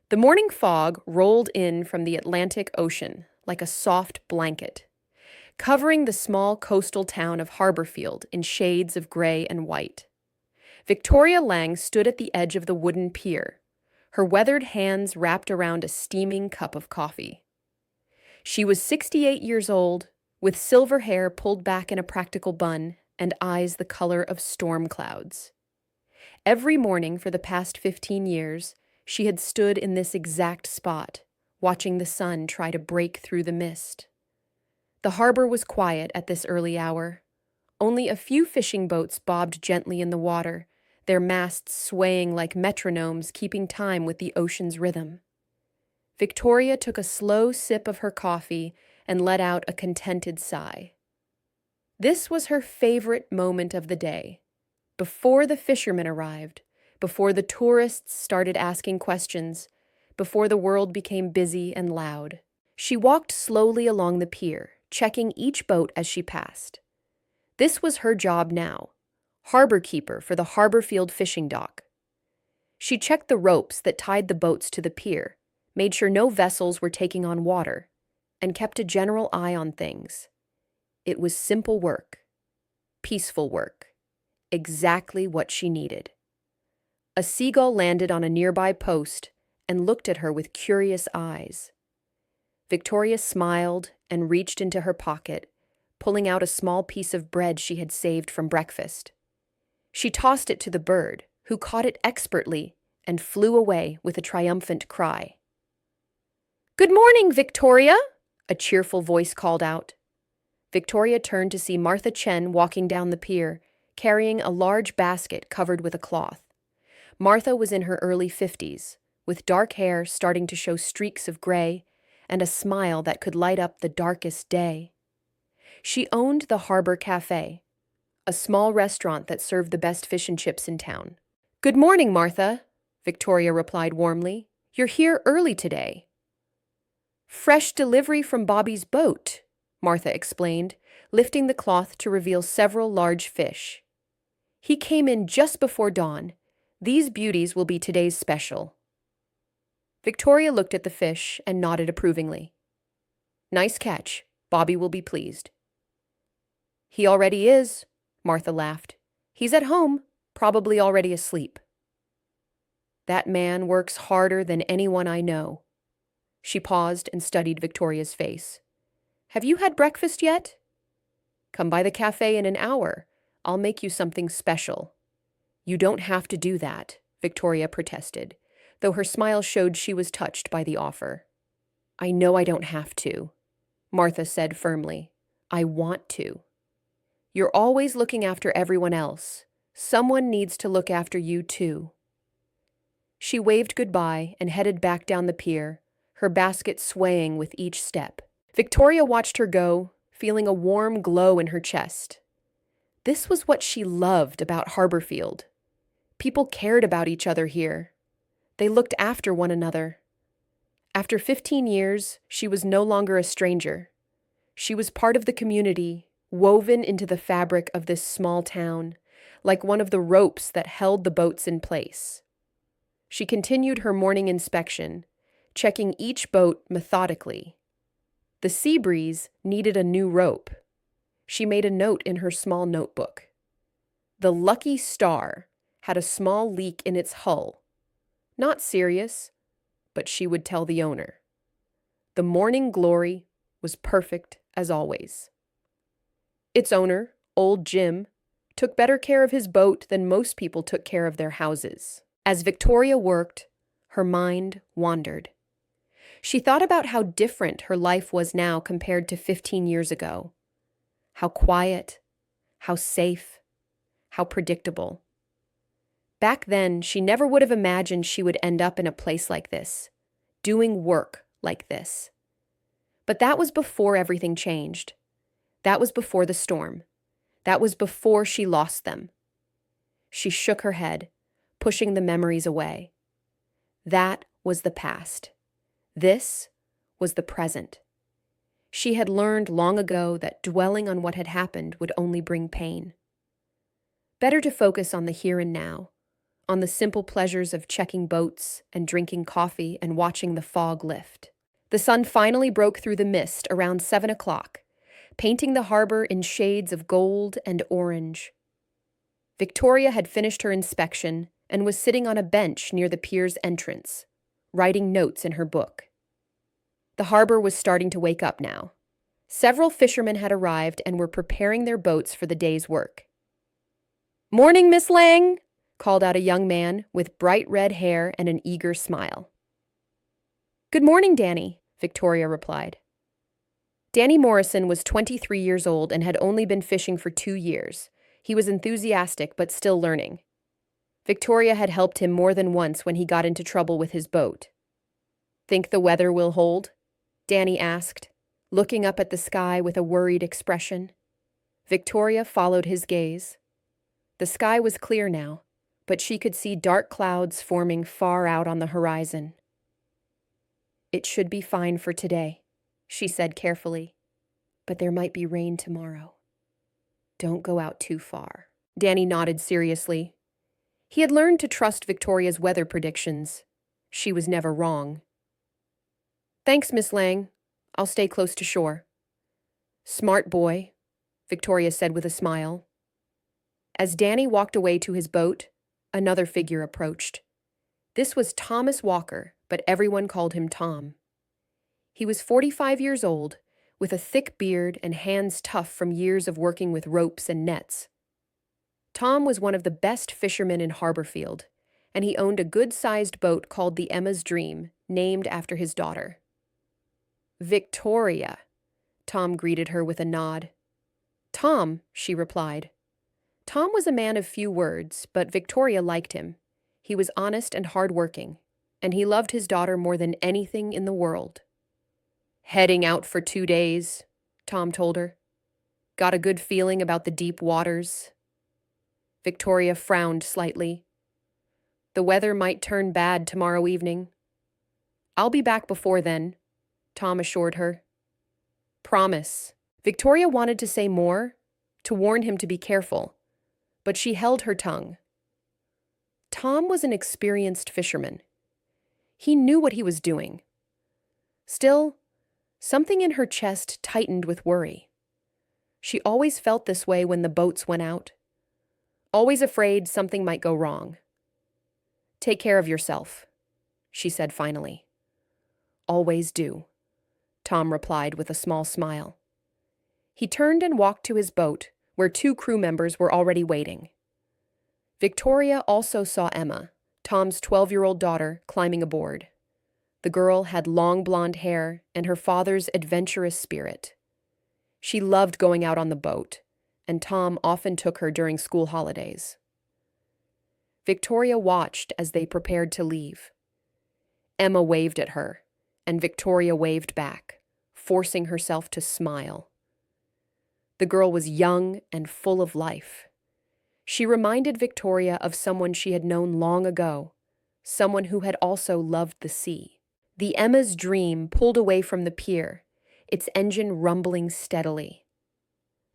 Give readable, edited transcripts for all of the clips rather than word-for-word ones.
The morning fog rolled in from the Atlantic Ocean like a soft blanket, covering the small coastal town of Harborfield in shades of gray and white. Victoria Lang stood at the edge of the wooden pier, her weathered hands wrapped around a steaming cup of coffee. She was 68 years old, with silver hair pulled back in a practical bun and eyes the color of storm clouds. Every morning for the past 15 years, she had stood in this exact spot, watching the sun try to break through the mist. The harbor was quiet at this early hour. Only a few fishing boats bobbed gently in the water, their masts swaying like metronomes keeping time with the ocean's rhythm. Victoria took a slow sip of her coffee and let out a contented sigh. This was her favorite moment of the day. Before the fishermen arrived, before the tourists started asking questions, before the world became busy and loud. She walked slowly along the pier, checking each boat as she passed. This was her job now, harbor keeper for the Harborfield fishing dock. She checked the ropes that tied the boats to the pier, made sure no vessels were taking on water, and kept a general eye on things. It was simple work, peaceful work, exactly what she needed. A seagull landed on a nearby post and looked at her with curious eyes. Victoria smiled and reached into her pocket, pulling out a small piece of bread she had saved from breakfast. She tossed it to the bird, who caught it expertly and flew away with a triumphant cry. "Good morning, Victoria!" a cheerful voice called out. Victoria turned to see Martha Chen walking down the pier, carrying a large basket covered with a cloth. Martha was in her early 50s, with dark hair starting to show streaks of gray and a smile that could light up the darkest day. She owned the Harbor Cafe, a small restaurant that served the best fish and chips in town. "Good morning, Martha," Victoria replied warmly. "You're here early today." "Fresh delivery from Bobby's boat," Martha explained, lifting the cloth to reveal several large fish. "He came in just before dawn. These beauties will be today's special." Victoria looked at the fish and nodded approvingly. "Nice catch. Bobby will be pleased." "He already is," Martha laughed. "He's at home, probably already asleep." "That man works harder than anyone I know." She paused and studied Victoria's face. "Have you had breakfast yet?" "Come by the cafe in an hour. I'll make you something special." "You don't have to do that," Victoria protested, though her smile showed she was touched by the offer. "I know I don't have to," Martha said firmly. "I want to. You're always looking after everyone else. Someone needs to look after you too." She waved goodbye and headed back down the pier, her basket swaying with each step. Victoria watched her go, feeling a warm glow in her chest. This was what she loved about Harborfield. People cared about each other here. They looked after one another. After 15 years, she was no longer a stranger. She was part of the community, woven into the fabric of this small town, like one of the ropes that held the boats in place. She continued her morning inspection, checking each boat methodically. The Sea Breeze needed a new rope. She made a note in her small notebook. The Lucky Star had a small leak in its hull. Not serious, but she would tell the owner. The Morning Glory was perfect as always. Its owner, old Jim, took better care of his boat than most people took care of their houses. As Victoria worked, her mind wandered. She thought about how different her life was now compared to 15 years ago. How quiet, how safe, how predictable. Back then, she never would have imagined she would end up in a place like this, doing work like this. But that was before everything changed. That was before the storm. That was before she lost them. She shook her head, pushing the memories away. That was the past. This was the present. She had learned long ago that dwelling on what had happened would only bring pain. Better to focus on the here and now, on the simple pleasures of checking boats and drinking coffee and watching the fog lift. The sun finally broke through the mist around 7 o'clock, painting the harbor in shades of gold and orange. Victoria had finished her inspection and was sitting on a bench near the pier's entrance, writing notes in her book. The harbor was starting to wake up now. Several fishermen had arrived and were preparing their boats for the day's work. "Morning, Miss Lang," called out a young man with bright red hair and an eager smile. "Good morning, Danny," Victoria replied. Danny Morrison was 23 years old and had only been fishing for 2 years. He was enthusiastic but still learning. Victoria had helped him more than once when he got into trouble with his boat. "Think the weather will hold?" Danny asked, looking up at the sky with a worried expression. Victoria followed his gaze. The sky was clear now, but she could see dark clouds forming far out on the horizon. "It should be fine for today," she said carefully, "but there might be rain tomorrow. Don't go out too far." Danny nodded seriously. He had learned to trust Victoria's weather predictions. She was never wrong. "Thanks, Miss Lang. I'll stay close to shore." "Smart boy," Victoria said with a smile. As Danny walked away to his boat, another figure approached. This was Thomas Walker, but everyone called him Tom. He was 45 years old, with a thick beard and hands tough from years of working with ropes and nets. Tom was one of the best fishermen in Harborfield, and he owned a good-sized boat called the Emma's Dream, named after his daughter. "Victoria," Tom greeted her with a nod. "Tom," she replied. Tom was a man of few words, but Victoria liked him. He was honest and hard-working, and he loved his daughter more than anything in the world. "Heading out for 2 days," Tom told her. "Got a good feeling about the deep waters?" Victoria frowned slightly. "The weather might turn bad tomorrow evening." "I'll be back before then," Tom assured her. "Promise." Victoria wanted to say more, to warn him to be careful, but she held her tongue. Tom was an experienced fisherman. He knew what he was doing. Still, something in her chest tightened with worry. She always felt this way when the boats went out, always afraid something might go wrong. "Take care of yourself," she said finally. "Always do," Tom replied with a small smile. He turned and walked to his boat, where 2 crew members were already waiting. Victoria also saw Emma, Tom's 12-year-old daughter, climbing aboard. The girl had long blonde hair and her father's adventurous spirit. She loved going out on the boat, and Tom often took her during school holidays. Victoria watched as they prepared to leave. Emma waved at her, and Victoria waved back, forcing herself to smile. The girl was young and full of life. She reminded Victoria of someone she had known long ago, someone who had also loved the sea. The Emma's Dream pulled away from the pier, its engine rumbling steadily.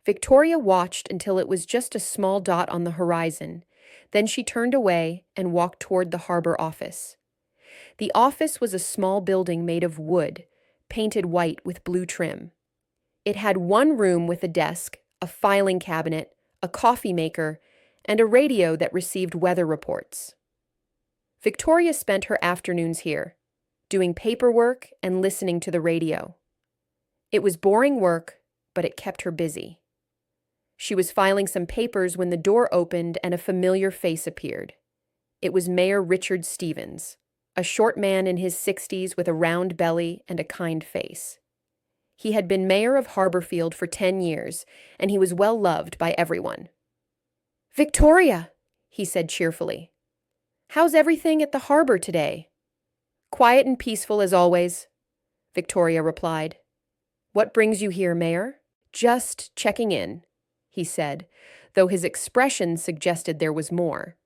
Victoria watched until it was just a small dot on the horizon. Then she turned away and walked toward the harbor office. The office was a small building made of wood, painted white with blue trim. It had one room with a desk, a filing cabinet, a coffee maker, and a radio that received weather reports. Victoria spent her afternoons here, doing paperwork and listening to the radio. It was boring work, but it kept her busy. She was filing some papers when the door opened and a familiar face appeared. It was Mayor Richard Stevens, a short man in his 60s with a round belly and a kind face. He had been mayor of Harborfield for 10 years, and he was well loved by everyone. "Victoria," he said cheerfully. "How's everything at the harbor today?" "Quiet and peaceful as always," Victoria replied. "What brings you here, Mayor?" "Just checking in," he said, though his expression suggested there was more.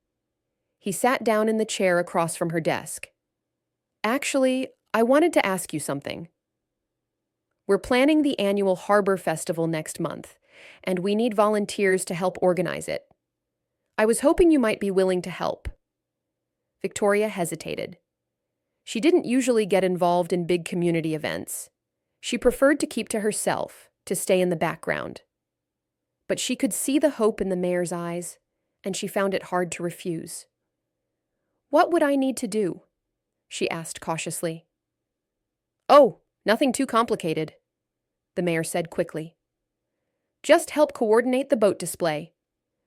He sat down in the chair across from her desk. "Actually, I wanted to ask you something. We're planning the annual Harbor Festival next month, and we need volunteers to help organize it. I was hoping you might be willing to help." Victoria hesitated. She didn't usually get involved in big community events. She preferred to keep to herself, to stay in the background. But she could see the hope in the mayor's eyes, and she found it hard to refuse. "What would I need to do?" she asked cautiously. "Oh, nothing too complicated," the mayor said quickly. "Just help coordinate the boat display.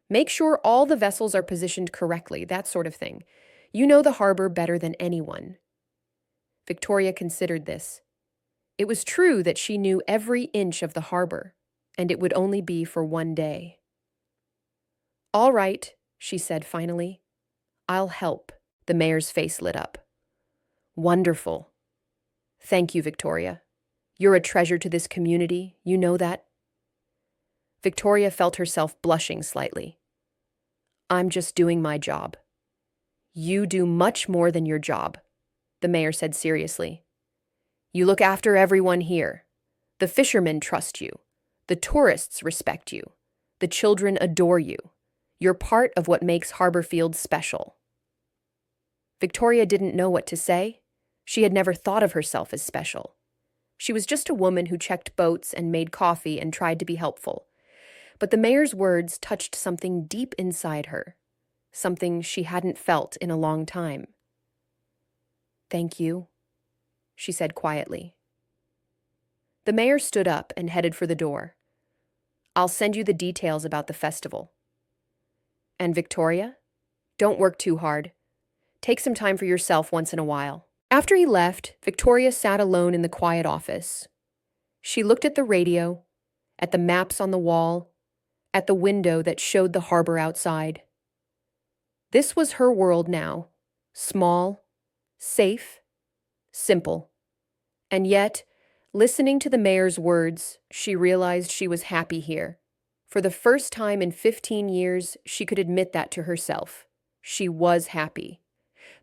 Make sure all the vessels are positioned correctly, that sort of thing. You know the harbor better than anyone." Victoria considered this. It was true that she knew every inch of the harbor, and it would only be for one day. "All right," she said finally. "I'll help." The mayor's face lit up. "Wonderful. Thank you, Victoria. You're a treasure to this community, you know that?" Victoria felt herself blushing slightly. "I'm just doing my job." "You do much more than your job," the mayor said seriously. "You look after everyone here. The fishermen trust you. The tourists respect you. The children adore you. You're part of what makes Harborfield special." Victoria didn't know what to say. She had never thought of herself as special. She was just a woman who checked boats and made coffee and tried to be helpful. But the mayor's words touched something deep inside her, something she hadn't felt in a long time. "Thank you," she said quietly. The mayor stood up and headed for the door. "I'll send you the details about the festival. And Victoria, don't work too hard. Take some time for yourself once in a while." After he left, Victoria sat alone in the quiet office. She looked at the radio, at the maps on the wall, at the window that showed the harbor outside. This was her world now, small, safe, simple. And yet, listening to the mayor's words, she realized she was happy here. For the first time in 15 years, she could admit that to herself. She was happy.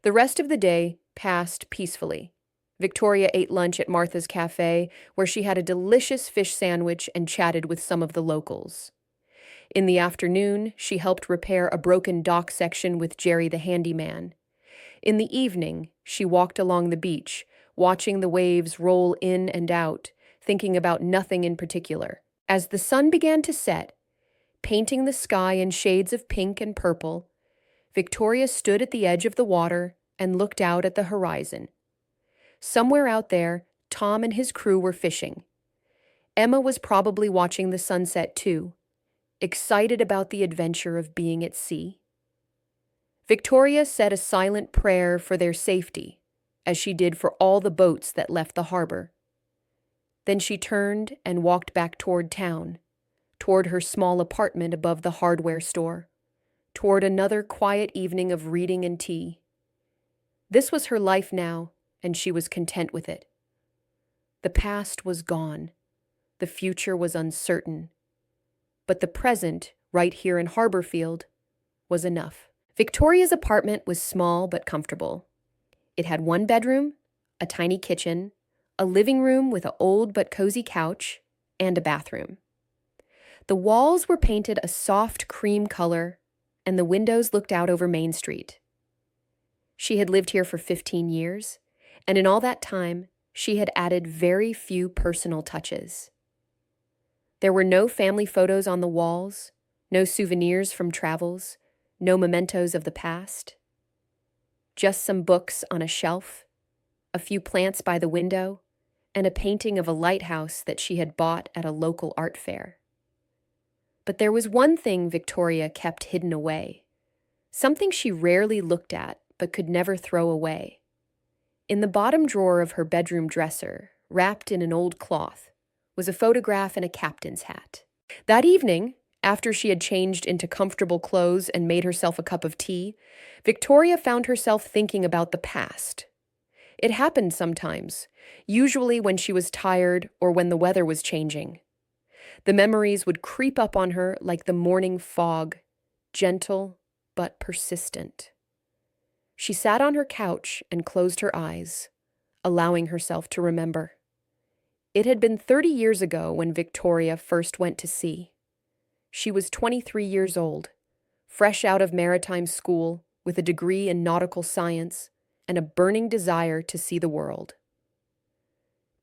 The rest of the day passed peacefully. Victoria ate lunch at Martha's Cafe, where she had a delicious fish sandwich and chatted with some of the locals. In the afternoon, she helped repair a broken dock section with Jerry the handyman. In the evening, she walked along the beach, watching the waves roll in and out, thinking about nothing in particular. As the sun began to set, painting the sky in shades of pink and purple, Victoria stood at the edge of the water and looked out at the horizon. Somewhere out there, Tom and his crew were fishing. Emma was probably watching the sunset too, excited about the adventure of being at sea. Victoria said a silent prayer for their safety, as she did for all the boats that left the harbor. Then she turned and walked back toward town, toward her small apartment above the hardware store, toward another quiet evening of reading and tea. This was her life now, and she was content with it. The past was gone. The future was uncertain. But the present, right here in Harborfield, was enough. Victoria's apartment was small but comfortable. It had one bedroom, a tiny kitchen, a living room with an old but cozy couch, and a bathroom. The walls were painted a soft cream color, and the windows looked out over Main Street. She had lived here for 15 years, and in all that time, she had added very few personal touches. There were no family photos on the walls, no souvenirs from travels, no mementos of the past. Just some books on a shelf, a few plants by the window, and a painting of a lighthouse that she had bought at a local art fair. But there was one thing Victoria kept hidden away, something she rarely looked at but could never throw away. In the bottom drawer of her bedroom dresser, wrapped in an old cloth, was a photograph and a captain's hat. That evening, after she had changed into comfortable clothes and made herself a cup of tea, Victoria found herself thinking about the past. It happened sometimes, usually when she was tired or when the weather was changing. The memories would creep up on her like the morning fog, gentle but persistent. She sat on her couch and closed her eyes, allowing herself to remember. It had been 30 years ago when Victoria first went to sea. She was 23 years old, fresh out of maritime school, with a degree in nautical science and a burning desire to see the world.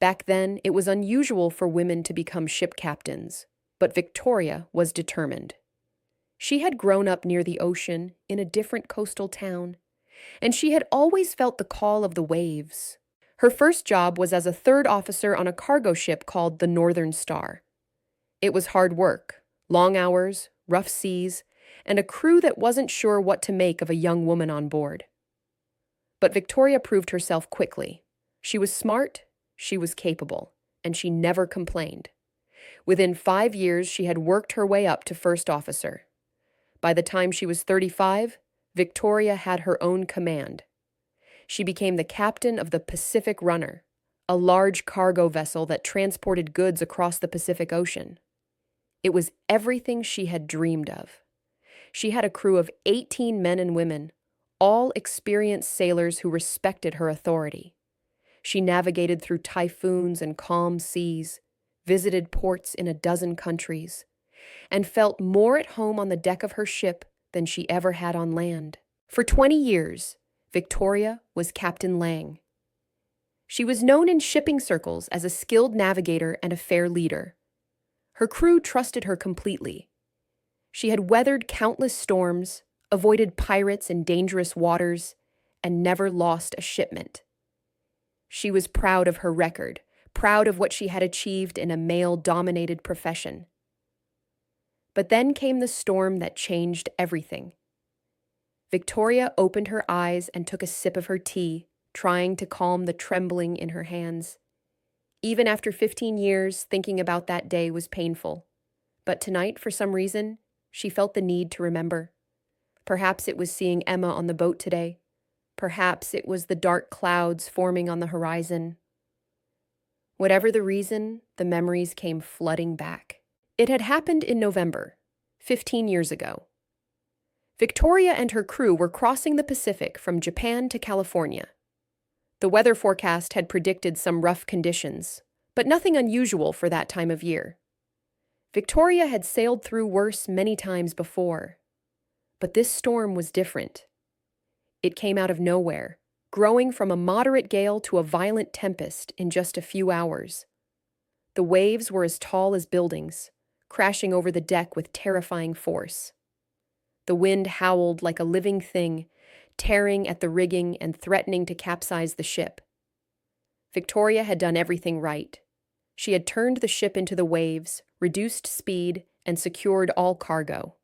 Back then, it was unusual for women to become ship captains, but Victoria was determined. She had grown up near the ocean in a different coastal town, and she had always felt the call of the waves. Her first job was as a third officer on a cargo ship called the Northern Star. It was hard work, long hours, rough seas, and a crew that wasn't sure what to make of a young woman on board. But Victoria proved herself quickly. She was smart, she was capable, and she never complained. Within 5 years, she had worked her way up to first officer. By the time she was 35, Victoria had her own command. She became the captain of the Pacific Runner, a large cargo vessel that transported goods across the Pacific Ocean. It was everything she had dreamed of. She had a crew of 18 men and women, all experienced sailors who respected her authority. She navigated through typhoons and calm seas, visited ports in a dozen countries, and felt more at home on the deck of her ship than she ever had on land. For 20 years, Victoria was Captain Lang. She was known in shipping circles as a skilled navigator and a fair leader. Her crew trusted her completely. She had weathered countless storms, avoided pirates in dangerous waters, and never lost a shipment. She was proud of her record, proud of what she had achieved in a male-dominated profession. But then came the storm that changed everything. Victoria opened her eyes and took a sip of her tea, trying to calm the trembling in her hands. Even after 15 years, thinking about that day was painful. But tonight, for some reason, she felt the need to remember. Perhaps it was seeing Emma on the boat today. Perhaps it was the dark clouds forming on the horizon. Whatever the reason, the memories came flooding back. It had happened in November, 15 years ago. Victoria and her crew were crossing the Pacific from Japan to California. The weather forecast had predicted some rough conditions, but nothing unusual for that time of year. Victoria had sailed through worse many times before, but this storm was different. It came out of nowhere, growing from a moderate gale to a violent tempest in just a few hours. The waves were as tall as buildings, crashing over the deck with terrifying force. The wind howled like a living thing, tearing at the rigging and threatening to capsize the ship. Victoria had done everything right. She had turned the ship into the waves, reduced speed, and secured all cargo.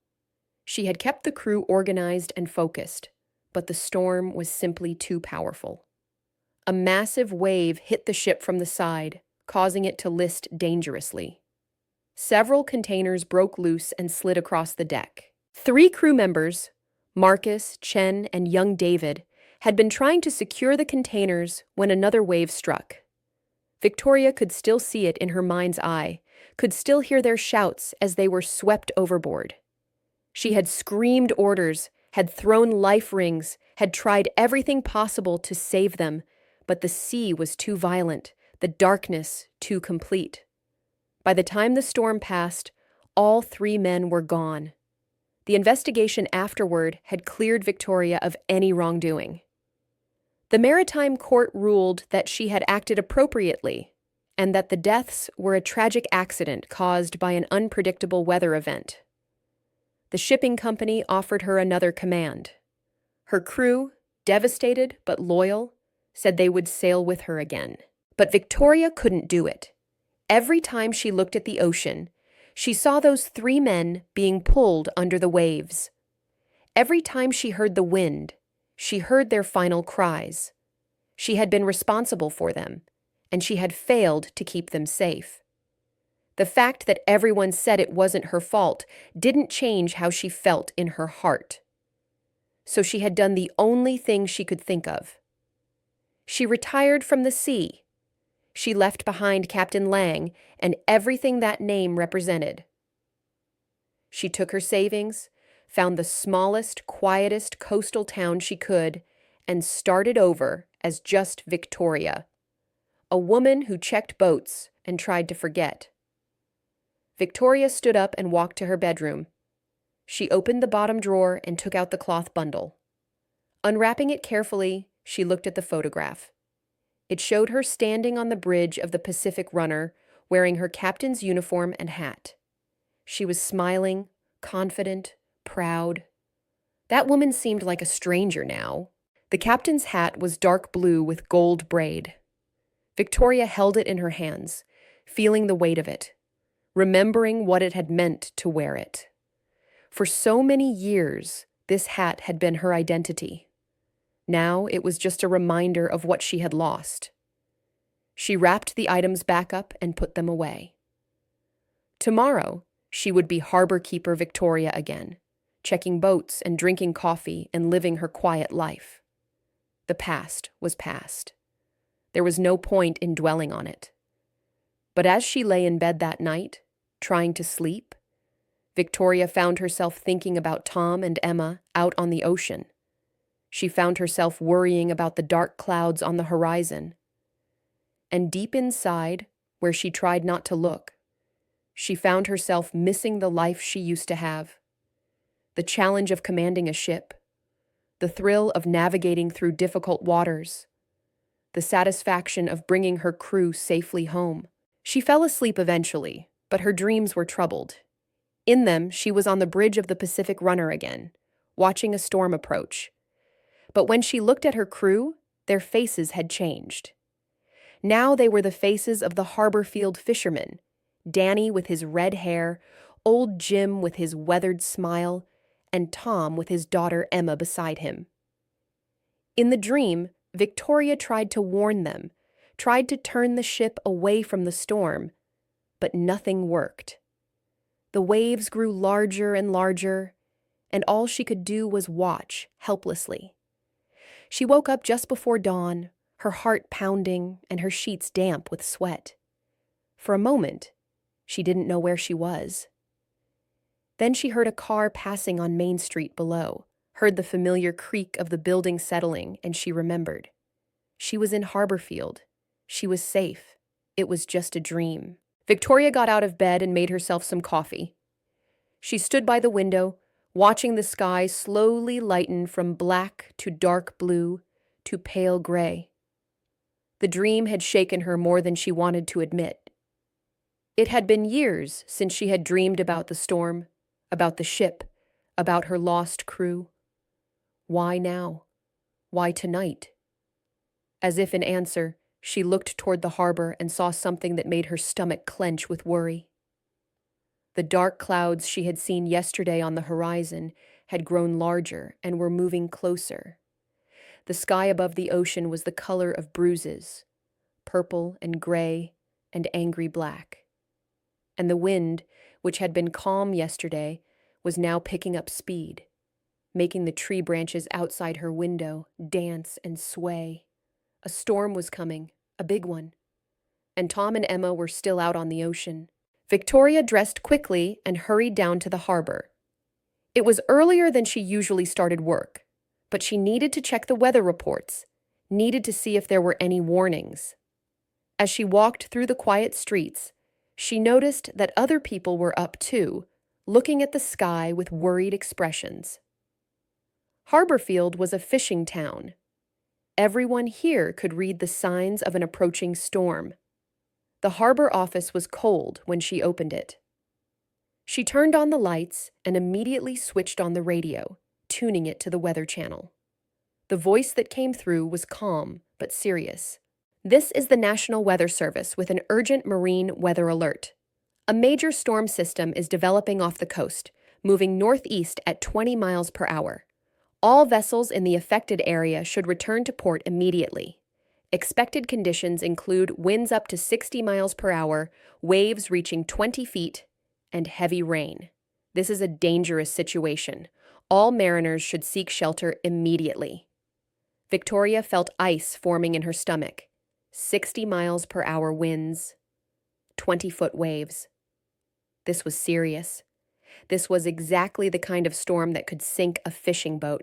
She had kept the crew organized and focused, but the storm was simply too powerful. A massive wave hit the ship from the side, causing it to list dangerously. Several containers broke loose and slid across the deck. 3 crew members, Marcus, Chen, and young David, had been trying to secure the containers when another wave struck. Victoria could still see it in her mind's eye, could still hear their shouts as they were swept overboard. She had screamed orders, had thrown life rings, had tried everything possible to save them, but the sea was too violent, the darkness too complete. By the time the storm passed, all 3 men were gone. The investigation afterward had cleared Victoria of any wrongdoing. The Maritime Court ruled that she had acted appropriately and that the deaths were a tragic accident caused by an unpredictable weather event. The shipping company offered her another command. Her crew, devastated but loyal, said they would sail with her again. But Victoria couldn't do it. Every time she looked at the ocean, she saw those 3 men being pulled under the waves. Every time she heard the wind, she heard their final cries. She had been responsible for them, and she had failed to keep them safe. The fact that everyone said it wasn't her fault didn't change how she felt in her heart. So she had done the only thing she could think of. She retired from the sea. She left behind Captain Lang and everything that name represented. She took her savings, found the smallest, quietest coastal town she could, and started over as just Victoria, a woman who checked boats and tried to forget. Victoria stood up and walked to her bedroom. She opened the bottom drawer and took out the cloth bundle. Unwrapping it carefully, she looked at the photograph. It showed her standing on the bridge of the Pacific Runner, wearing her captain's uniform and hat. She was smiling, confident, proud. That woman seemed like a stranger now. The captain's hat was dark blue with gold braid. Victoria held it in her hands, feeling the weight of it, remembering what it had meant to wear it. For so many years, this hat had been her identity. Now it was just a reminder of what she had lost. She wrapped the items back up and put them away. Tomorrow, she would be harbor keeper Victoria again, checking boats and drinking coffee and living her quiet life. The past was past. There was no point in dwelling on it. But as she lay in bed that night, trying to sleep, Victoria found herself thinking about Tom and Emma out on the ocean. She found herself worrying about the dark clouds on the horizon. And deep inside, where she tried not to look, she found herself missing the life she used to have. The challenge of commanding a ship, the thrill of navigating through difficult waters, the satisfaction of bringing her crew safely home. She fell asleep eventually, but her dreams were troubled. In them, she was on the bridge of the Pacific Runner again, watching a storm approach. But when she looked at her crew, their faces had changed. Now they were the faces of the Harborfield fishermen, Danny with his red hair, old Jim with his weathered smile, and Tom with his daughter Emma beside him. In the dream, Victoria tried to warn them, tried to turn the ship away from the storm, but nothing worked. The waves grew larger and larger, and all she could do was watch helplessly. She woke up just before dawn, her heart pounding and her sheets damp with sweat. For a moment, she didn't know where she was. Then she heard a car passing on Main Street below, heard the familiar creak of the building settling, and she remembered. She was in Harborfield. She was safe. It was just a dream. Victoria got out of bed and made herself some coffee. She stood by the window, watching the sky slowly lighten from black to dark blue to pale gray. The dream had shaken her more than she wanted to admit. It had been years since she had dreamed about the storm, about the ship, about her lost crew. Why now? Why tonight? As if in answer, she looked toward the harbor and saw something that made her stomach clench with worry. The dark clouds she had seen yesterday on the horizon had grown larger and were moving closer. The sky above the ocean was the color of bruises, purple and gray and angry black. And the wind, which had been calm yesterday, was now picking up speed, making the tree branches outside her window dance and sway. A storm was coming, a big one. And Tom and Emma were still out on the ocean. Victoria dressed quickly and hurried down to the harbor. It was earlier than she usually started work, but she needed to check the weather reports, needed to see if there were any warnings. As she walked through the quiet streets, she noticed that other people were up too, looking at the sky with worried expressions. Harborfield was a fishing town. Everyone here could read the signs of an approaching storm. The harbor office was cold when she opened it. She turned on the lights and immediately switched on the radio, tuning it to the Weather Channel. The voice that came through was calm but serious. This is the National Weather Service with an urgent marine weather alert. A major storm system is developing off the coast, moving northeast at 20 miles per hour. All vessels in the affected area should return to port immediately. Expected conditions include winds up to 60 miles per hour, waves reaching 20 feet, and heavy rain. This is a dangerous situation. All mariners should seek shelter immediately. Victoria felt ice forming in her stomach. 60 miles per hour winds, 20-foot waves. This was serious. This was exactly the kind of storm that could sink a fishing boat.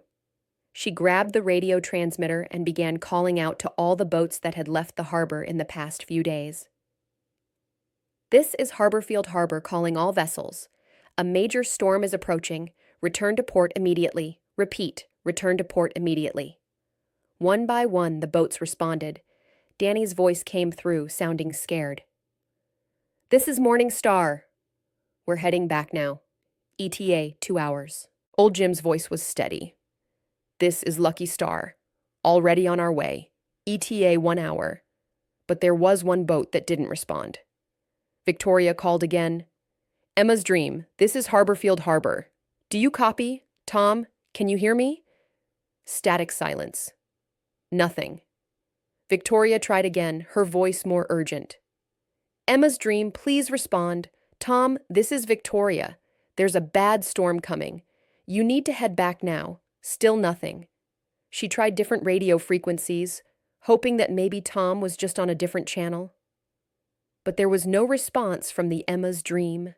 She grabbed the radio transmitter and began calling out to all the boats that had left the harbor in the past few days. This is Harborfield Harbor calling all vessels. A major storm is approaching. Return to port immediately. Repeat, Return to port immediately. One by one, the boats responded. Danny's voice came through, sounding scared. This is Morning Star. We're heading back now. ETA 2 hours. Old Jim's voice was steady. This is Lucky Star. Already on our way. ETA 1 hour. But there was one boat that didn't respond. Victoria called again. Emma's Dream, this is Harborfield Harbor. Do you copy? Tom, can you hear me? Static silence. Nothing. Victoria tried again, her voice more urgent. Emma's Dream, please respond. Tom, this is Victoria. There's a bad storm coming. You need to head back now. Still nothing. She tried different radio frequencies, hoping that maybe Tom was just on a different channel. But there was no response from the Emma's Dream.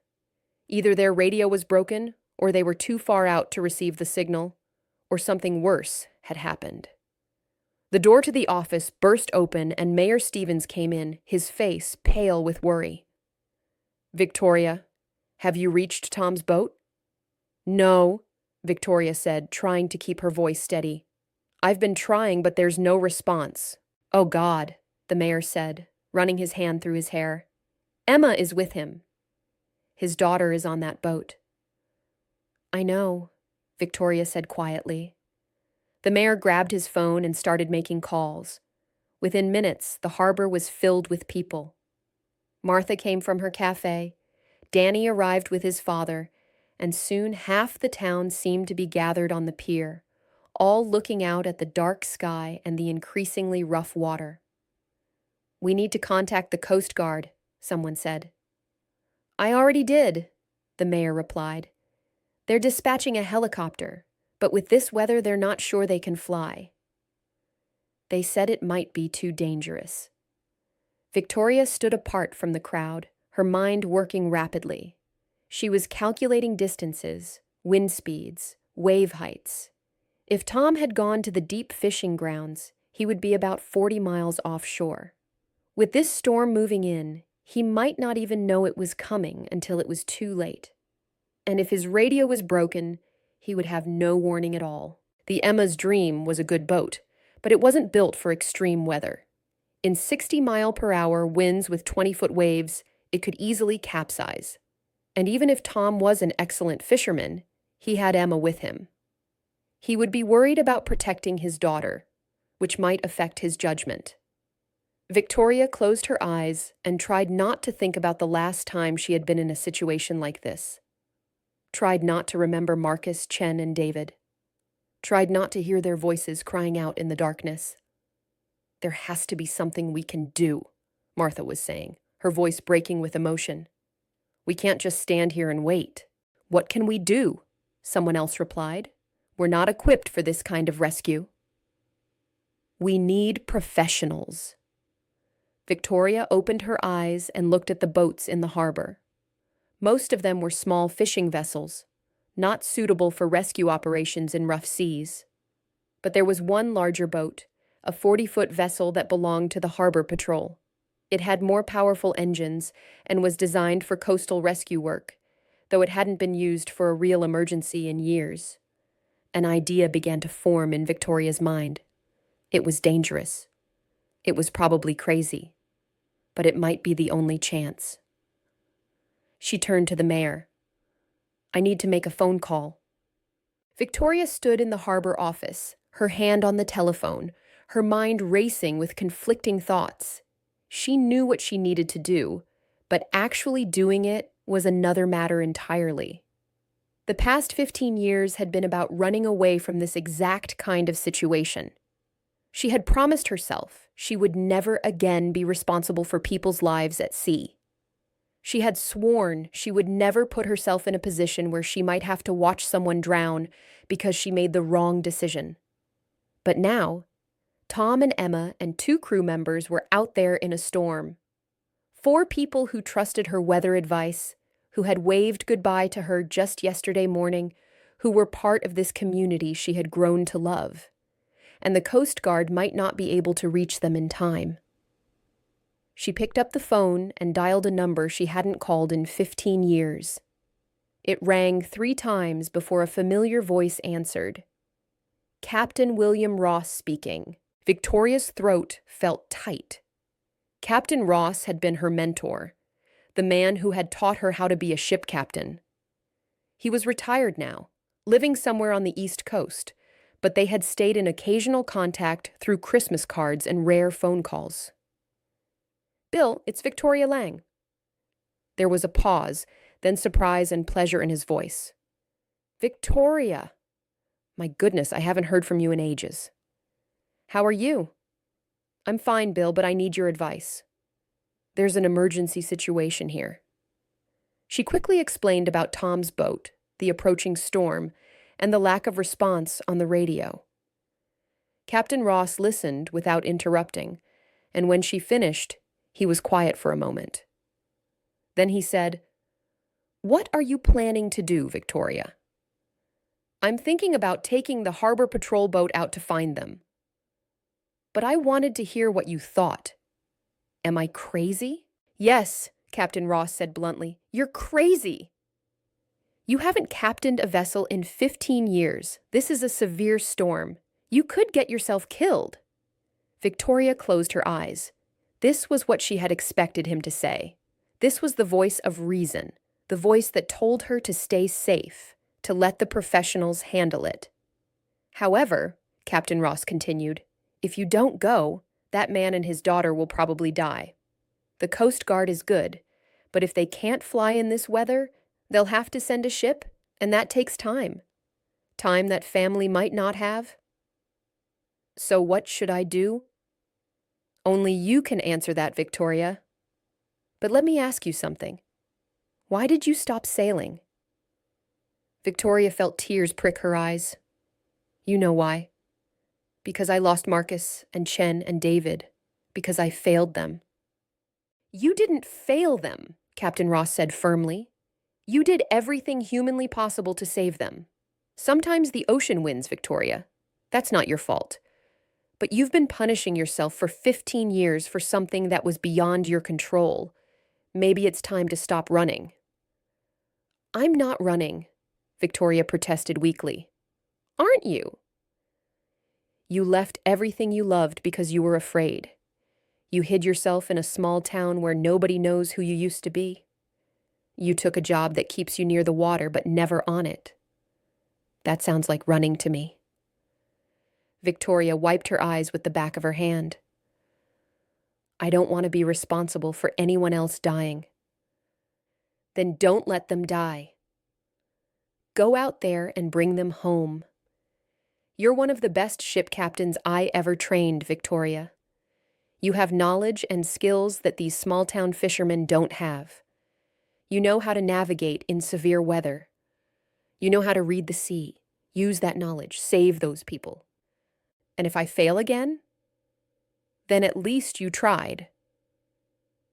Either their radio was broken, or they were too far out to receive the signal, or something worse had happened. The door to the office burst open and Mayor Stevens came in, his face pale with worry. Victoria, have you reached Tom's boat? No, Victoria said, trying to keep her voice steady. I've been trying, but there's no response. Oh God, the mayor said, running his hand through his hair. Emma is with him. His daughter is on that boat. I know, Victoria said quietly. The mayor grabbed his phone and started making calls. Within minutes, the harbor was filled with people. Martha came from her cafe, Danny arrived with his father, and soon half the town seemed to be gathered on the pier, all looking out at the dark sky and the increasingly rough water. We need to contact the Coast Guard, someone said. I already did, the mayor replied. They're dispatching a helicopter, but with this weather they're not sure they can fly. They said it might be too dangerous. Victoria stood apart from the crowd, her mind working rapidly. She was calculating distances, wind speeds, wave heights. If Tom had gone to the deep fishing grounds, he would be about 40 miles offshore. With this storm moving in, he might not even know it was coming until it was too late. And if his radio was broken, he would have no warning at all. The Emma's Dream was a good boat, but it wasn't built for extreme weather. In 60-mile-per-hour winds with 20-foot waves, it could easily capsize. And even if Tom was an excellent fisherman, he had Emma with him. He would be worried about protecting his daughter, which might affect his judgment. Victoria closed her eyes and tried not to think about the last time she had been in a situation like this. Tried not to remember Marcus, Chen, and David. Tried not to hear their voices crying out in the darkness. There has to be something we can do, Martha was saying, her voice breaking with emotion. We can't just stand here and wait. What can we do? Someone else replied. We're not equipped for this kind of rescue. We need professionals. Victoria opened her eyes and looked at the boats in the harbor. Most of them were small fishing vessels, not suitable for rescue operations in rough seas. But there was one larger boat, a 40-foot vessel that belonged to the harbor patrol. It had more powerful engines and was designed for coastal rescue work, though it hadn't been used for a real emergency in years. An idea began to form in Victoria's mind. It was dangerous. It was probably crazy, but it might be the only chance. She turned to the mayor. I need to make a phone call. Victoria stood in the harbor office, her hand on the telephone, her mind racing with conflicting thoughts. She knew what she needed to do, but actually doing it was another matter entirely. The past 15 years had been about running away from this exact kind of situation. She had promised herself she would never again be responsible for people's lives at sea. She had sworn she would never put herself in a position where she might have to watch someone drown because she made the wrong decision. But now, Tom and Emma and 2 crew members were out there in a storm. 4 people who trusted her weather advice, who had waved goodbye to her just yesterday morning, who were part of this community she had grown to love. And the Coast Guard might not be able to reach them in time. She picked up the phone and dialed a number she hadn't called in 15 years. It rang 3 times before a familiar voice answered. Captain William Ross speaking. Victoria's throat felt tight. Captain Ross had been her mentor, the man who had taught her how to be a ship captain. He was retired now, living somewhere on the East Coast, but they had stayed in occasional contact through Christmas cards and rare phone calls. "Bill, it's Victoria Lang." There was a pause, then surprise and pleasure in his voice. "Victoria! My goodness, I haven't heard from you in ages." "How are you?" "I'm fine, Bill, but I need your advice. There's an emergency situation here." She quickly explained about Tom's boat, the approaching storm, and the lack of response on the radio. Captain Ross listened without interrupting, and when she finished, he was quiet for a moment. Then he said, "What are you planning to do, Victoria?" "I'm thinking about taking the harbor patrol boat out to find them." "But I wanted to hear what you thought." "Am I crazy?" "Yes," Captain Ross said bluntly. "You're crazy. You haven't captained a vessel in 15 years. This is a severe storm. You could get yourself killed." Victoria closed her eyes. This was what she had expected him to say. This was the voice of reason, the voice that told her to stay safe, to let the professionals handle it. "However," Captain Ross continued, "if you don't go, that man and his daughter will probably die. The Coast Guard is good, but if they can't fly in this weather, they'll have to send a ship, and that takes time. Time that family might not have." "So what should I do?" "Only you can answer that, Victoria. But let me ask you something. Why did you stop sailing?" Victoria felt tears prick her eyes. "You know why. Because I lost Marcus and Chen and David. Because I failed them." "You didn't fail them," Captain Ross said firmly. "You did everything humanly possible to save them. Sometimes the ocean wins, Victoria. That's not your fault. But you've been punishing yourself for 15 years for something that was beyond your control. Maybe it's time to stop running." "I'm not running," Victoria protested weakly. "Aren't you?" "You left everything you loved because you were afraid. You hid yourself in a small town where nobody knows who you used to be. You took a job that keeps you near the water but never on it. That sounds like running to me." Victoria wiped her eyes with the back of her hand. "I don't want to be responsible for anyone else dying." "Then don't let them die. Go out there and bring them home. You're one of the best ship captains I ever trained, Victoria. You have knowledge and skills that these small-town fishermen don't have. You know how to navigate in severe weather. You know how to read the sea. Use that knowledge. Save those people. And if I fail again, then at least you tried.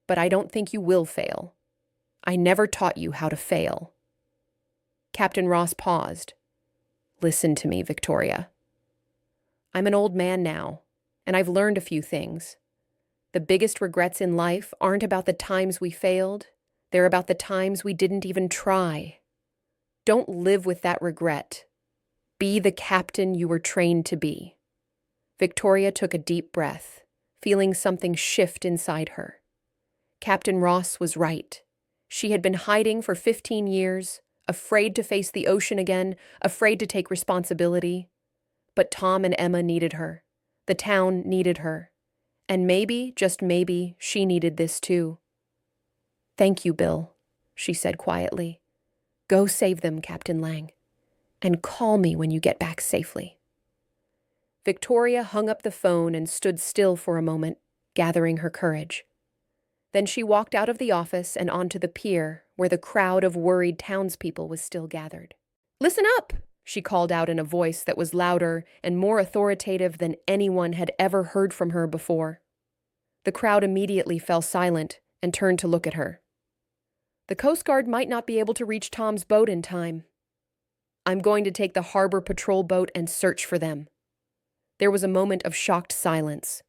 But I don't think you will fail. I never taught you how to fail." Captain Ross paused. "Listen to me, Victoria. I'm an old man now, and I've learned a few things. The biggest regrets in life aren't about the times we failed. They're about the times we didn't even try. Don't live with that regret. Be the captain you were trained to be." Victoria took a deep breath, feeling something shift inside her. Captain Ross was right. She had been hiding for 15 years, afraid to face the ocean again, afraid to take responsibility. But Tom and Emma needed her. The town needed her. And maybe, just maybe, she needed this too. "Thank you, Bill," she said quietly. "Go save them, Captain Lang. And call me when you get back safely." Victoria hung up the phone and stood still for a moment, gathering her courage. Then she walked out of the office and onto the pier, where the crowd of worried townspeople was still gathered. "Listen up!" she called out in a voice that was louder and more authoritative than anyone had ever heard from her before. The crowd immediately fell silent and turned to look at her. "The Coast Guard might not be able to reach Tom's boat in time. I'm going to take the harbor patrol boat and search for them." There was a moment of shocked silence.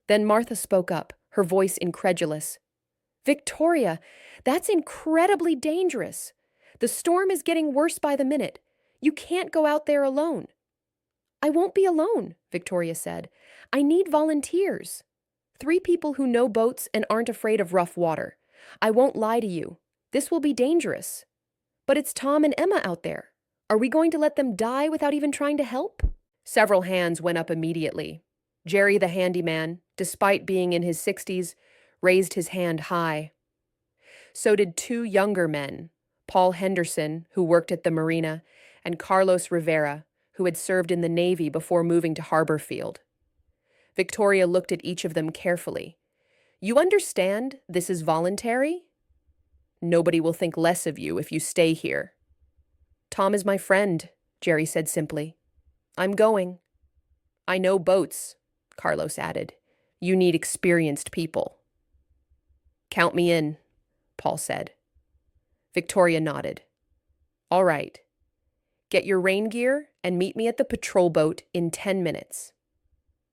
Then Martha spoke up, her voice incredulous. "Victoria, that's incredibly dangerous. The storm is getting worse by the minute. You can't go out there alone." I won't be alone, Victoria said. I need volunteers. 3 people who know boats and aren't afraid of rough water. I won't lie to you. This will be dangerous. But it's Tom and Emma out there. Are we going to let them die without even trying to help? Several hands went up immediately. Jerry the handyman, despite being in his 60s, raised his hand high. So did 2 younger men, Paul Henderson, who worked at the marina, and Carlos Rivera, who had served in the Navy before moving to Harborfield. Victoria looked at each of them carefully. You understand this is voluntary? Nobody will think less of you if you stay here. Tom is my friend, Jerry said simply. I'm going. I know boats, Carlos added. You need experienced people. Count me in, Paul said. Victoria nodded. All right. Get your rain gear and meet me at the patrol boat in 10 minutes.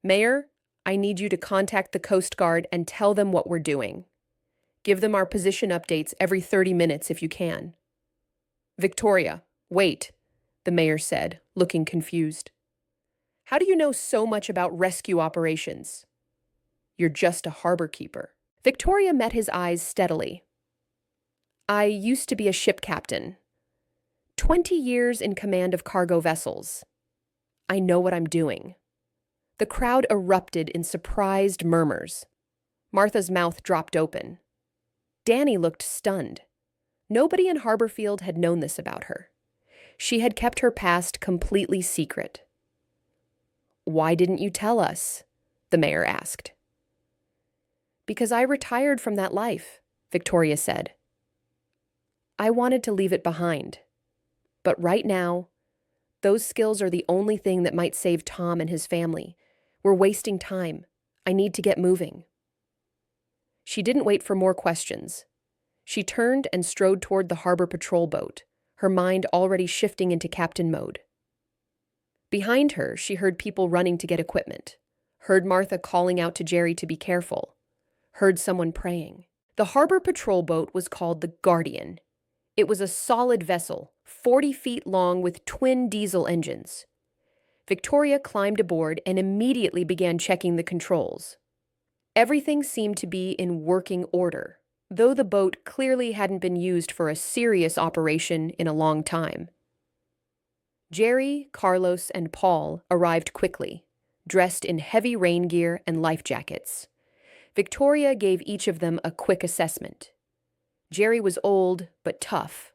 Mayor, I need you to contact the Coast Guard and tell them what we're doing. Give them our position updates every 30 minutes if you can. Victoria, wait, the mayor said, looking confused. How do you know so much about rescue operations? You're just a harbor keeper. Victoria met his eyes steadily. I used to be a ship captain. 20 years in command of cargo vessels. I know what I'm doing. The crowd erupted in surprised murmurs. Martha's mouth dropped open. Danny looked stunned. Nobody in Harborfield had known this about her. She had kept her past completely secret. Why didn't you tell us? The mayor asked. Because I retired from that life, Victoria said. I wanted to leave it behind. But right now, those skills are the only thing that might save Tom and his family. We're wasting time. I need to get moving. She didn't wait for more questions. She turned and strode toward the harbor patrol boat, her mind already shifting into captain mode. Behind her, she heard people running to get equipment, heard Martha calling out to Jerry to be careful, heard someone praying. The harbor patrol boat was called the Guardian. It was a solid vessel, 40 feet long with twin diesel engines. Victoria climbed aboard and immediately began checking the controls. Everything seemed to be in working order, though the boat clearly hadn't been used for a serious operation in a long time. Jerry, Carlos, and Paul arrived quickly, dressed in heavy rain gear and life jackets. Victoria gave each of them a quick assessment. Jerry was old but tough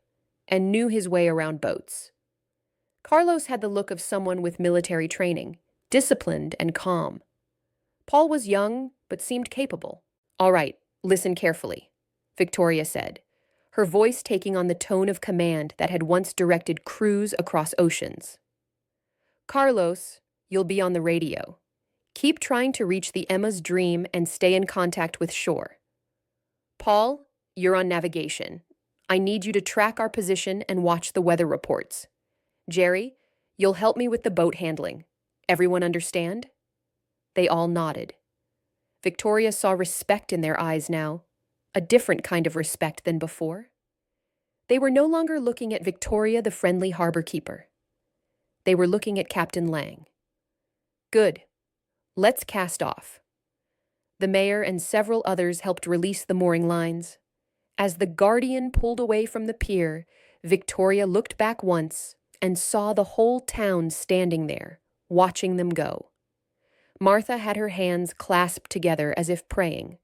and knew his way around boats. Carlos had the look of someone with military training, disciplined and calm. Paul was young but seemed capable. All right, listen carefully, Victoria said, her voice taking on the tone of command that had once directed crews across oceans. Carlos, you'll be on the radio. Keep trying to reach the Emma's Dream and stay in contact with shore. Paul, you're on navigation. I need you to track our position and watch the weather reports. Jerry, you'll help me with the boat handling. Everyone understand? They all nodded. Victoria saw respect in their eyes now, a different kind of respect than before. They were no longer looking at Victoria, the friendly harbor keeper. They were looking at Captain Lang. Good. Let's cast off. The mayor and several others helped release the mooring lines. As the Guardian pulled away from the pier, Victoria looked back once and saw the whole town standing there, watching them go. Martha had her hands clasped together as if praying.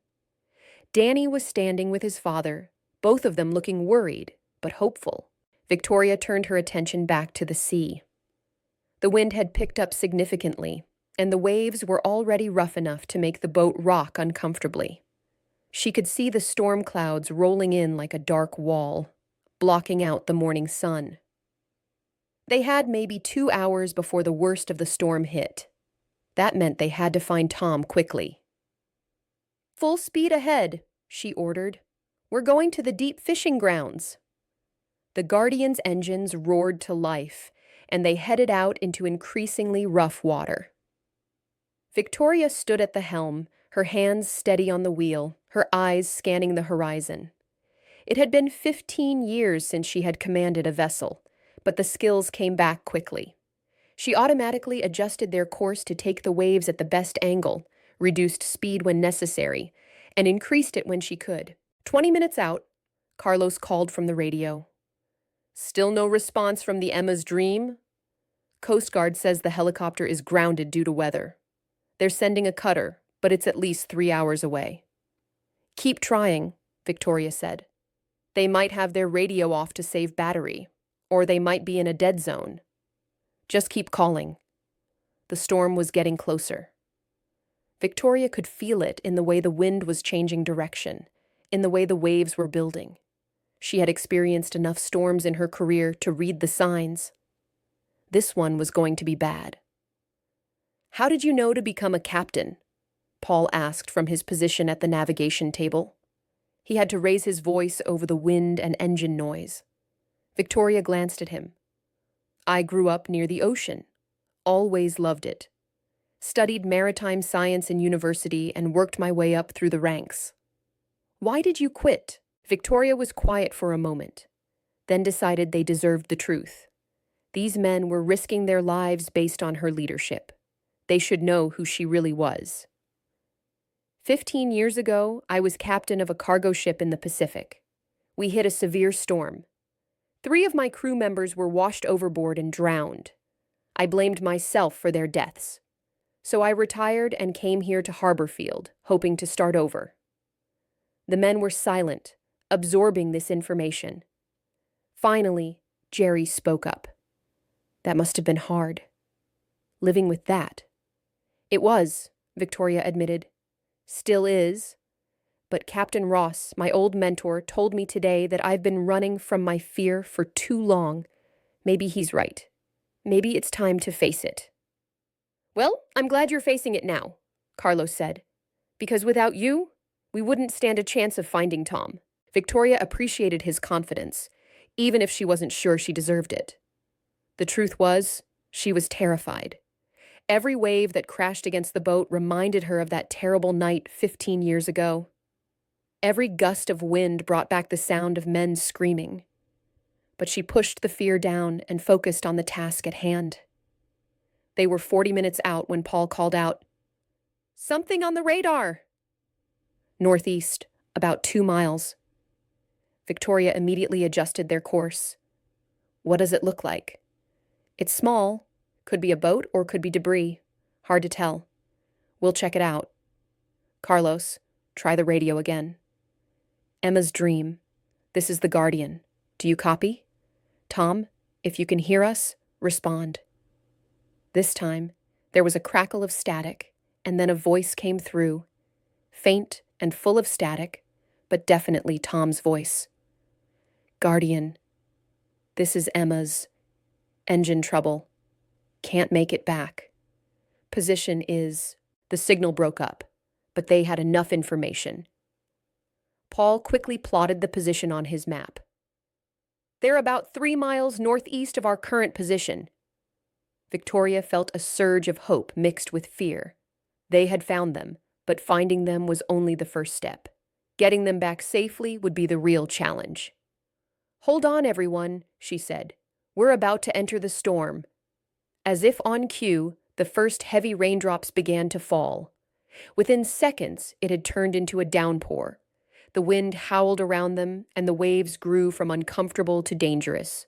Danny was standing with his father, both of them looking worried but hopeful. Victoria turned her attention back to the sea. The wind had picked up significantly, and the waves were already rough enough to make the boat rock uncomfortably. She could see the storm clouds rolling in like a dark wall, blocking out the morning sun. They had maybe 2 hours before the worst of the storm hit. That meant they had to find Tom quickly. Full speed ahead, she ordered. We're going to the deep fishing grounds. The Guardian's engines roared to life, and they headed out into increasingly rough water. Victoria stood at the helm, her hands steady on the wheel, her eyes scanning the horizon. It had been 15 years since she had commanded a vessel, but the skills came back quickly. She automatically adjusted their course to take the waves at the best angle, reduced speed when necessary, and increased it when she could. 20 minutes out, Carlos called from the radio. Still no response from the Emma's Dream? Coast Guard says the helicopter is grounded due to weather. They're sending a cutter, but it's at least 3 hours away. Keep trying, Victoria said. They might have their radio off to save battery, or they might be in a dead zone. Just keep calling. The storm was getting closer. Victoria could feel it in the way the wind was changing direction, in the way the waves were building. She had experienced enough storms in her career to read the signs. This one was going to be bad. How did you know to become a captain? Paul asked from his position at the navigation table. He had to raise his voice over the wind and engine noise. Victoria glanced at him. I grew up near the ocean. Always loved it. Studied maritime science in university and worked my way up through the ranks. Why did you quit? Victoria was quiet for a moment, then decided they deserved the truth. These men were risking their lives based on her leadership. They should know who she really was. 15 years ago, I was captain of a cargo ship in the Pacific. We hit a severe storm. 3 of my crew members were washed overboard and drowned. I blamed myself for their deaths. So I retired and came here to Harborfield, hoping to start over. The men were silent, absorbing this information. Finally, Jerry spoke up. That must have been hard. Living with that. It was, Victoria admitted. Still is. But Captain Ross, my old mentor, told me today that I've been running from my fear for too long. Maybe he's right. Maybe it's time to face it. Well, I'm glad you're facing it now, Carlos said. Because without you, we wouldn't stand a chance of finding Tom. Victoria appreciated his confidence, even if she wasn't sure she deserved it. The truth was, she was terrified. Every wave that crashed against the boat reminded her of that terrible night 15 years ago. Every gust of wind brought back the sound of men screaming. But she pushed the fear down and focused on the task at hand. They were 40 minutes out when Paul called out, "Something on the radar!" Northeast, about 2 miles. Victoria immediately adjusted their course. What does it look like? It's small. Could be a boat or could be debris. Hard to tell. We'll check it out. Carlos, try the radio again. Emma's Dream. This is the Guardian. Do you copy? Tom, if you can hear us, respond. This time, there was a crackle of static, and then a voice came through, faint and full of static, but definitely Tom's voice. Guardian, this is Emma's. Engine trouble. Can't make it back. Position is... The signal broke up, but they had enough information. Paul quickly plotted the position on his map. They're about 3 miles northeast of our current position. Victoria felt a surge of hope mixed with fear. They had found them, but finding them was only the first step. Getting them back safely would be the real challenge. Hold on, everyone, she said. We're about to enter the storm. As if on cue, the first heavy raindrops began to fall. Within seconds, it had turned into a downpour. The wind howled around them, and the waves grew from uncomfortable to dangerous.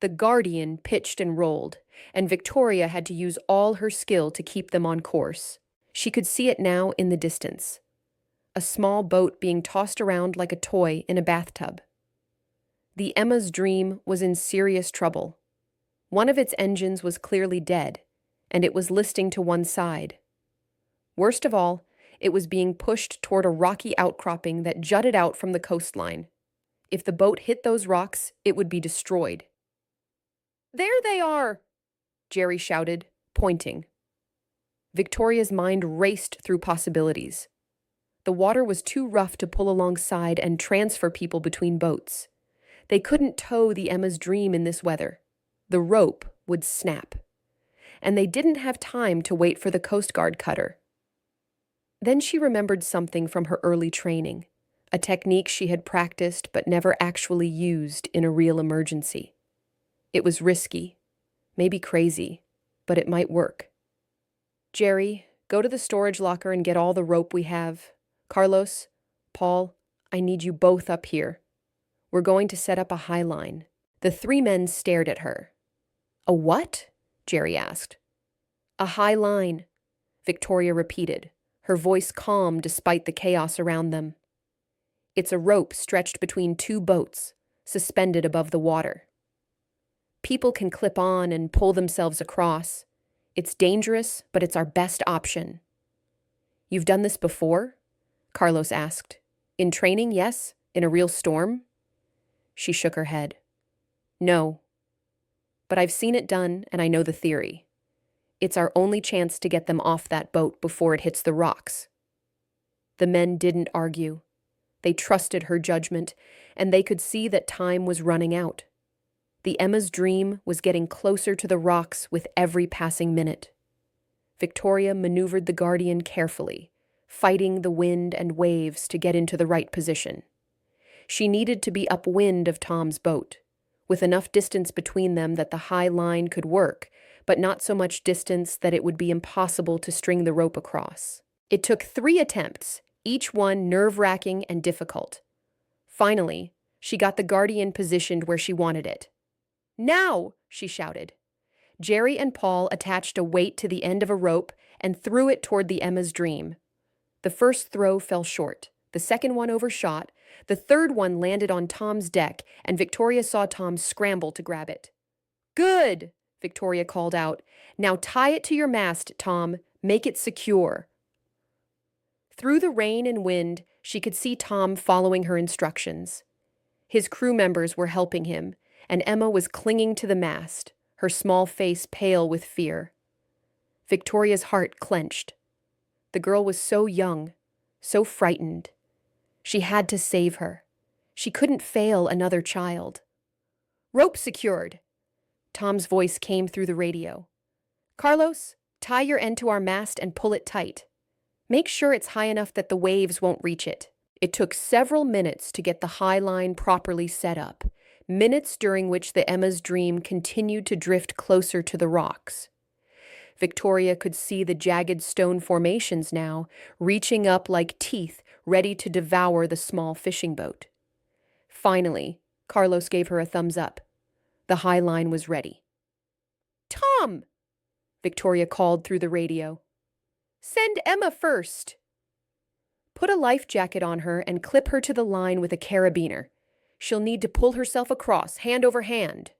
The Guardian pitched and rolled, and Victoria had to use all her skill to keep them on course. She could see it now in the distance. A small boat being tossed around like a toy in a bathtub. The Emma's Dream was in serious trouble. One of its engines was clearly dead, and it was listing to one side. Worst of all, it was being pushed toward a rocky outcropping that jutted out from the coastline. If the boat hit those rocks, it would be destroyed. There they are! Jerry shouted, pointing. Victoria's mind raced through possibilities. The water was too rough to pull alongside and transfer people between boats. They couldn't tow the Emma's Dream in this weather. The rope would snap. And they didn't have time to wait for the Coast Guard cutter. Then she remembered something from her early training, a technique she had practiced but never actually used in a real emergency. It was risky, Maybe crazy, but it might work. Jerry, go to the storage locker and get all the rope we have. Carlos, Paul, I need you both up here. We're going to set up a high line. The three men stared at her. A what? Jerry asked. A high line, Victoria repeated, her voice calm despite the chaos around them. It's a rope stretched between two boats, suspended above the water. People can clip on and pull themselves across. It's dangerous, but it's our best option. You've done this before? Carlos asked. In training, yes. In a real storm? She shook her head. No. But I've seen it done, and I know the theory. It's our only chance to get them off that boat before it hits the rocks. The men didn't argue. They trusted her judgment, and they could see that time was running out. The Emma's Dream was getting closer to the rocks with every passing minute. Victoria maneuvered the Guardian carefully, fighting the wind and waves to get into the right position. She needed to be upwind of Tom's boat, with enough distance between them that the high line could work, but not so much distance that it would be impossible to string the rope across. It took 3 attempts, each one nerve-wracking and difficult. Finally, she got the Guardian positioned where she wanted it. Now, she shouted. Jerry and Paul attached a weight to the end of a rope and threw it toward the Emma's Dream. The first throw fell short, the second one overshot, the third one landed on Tom's deck, and Victoria saw Tom scramble to grab it. Good, Victoria called out. Now tie it to your mast, Tom. Make it secure. Through the rain and wind, she could see Tom following her instructions. His crew members were helping him, and Emma was clinging to the mast, her small face pale with fear. Victoria's heart clenched. The girl was so young, so frightened. She had to save her. She couldn't fail another child. Rope secured. Tom's voice came through the radio. Carlos, tie your end to our mast and pull it tight. Make sure it's high enough that the waves won't reach it. It took several minutes to get the high line properly set up, minutes during which the Emma's Dream continued to drift closer to the rocks. Victoria could see the jagged stone formations now, reaching up like teeth, ready to devour the small fishing boat. Finally, Carlos gave her a thumbs up. The high line was ready. Tom! Victoria called through the radio. Send Emma first. Put a life jacket on her and clip her to the line with a carabiner. She'll need to pull herself across, hand over hand.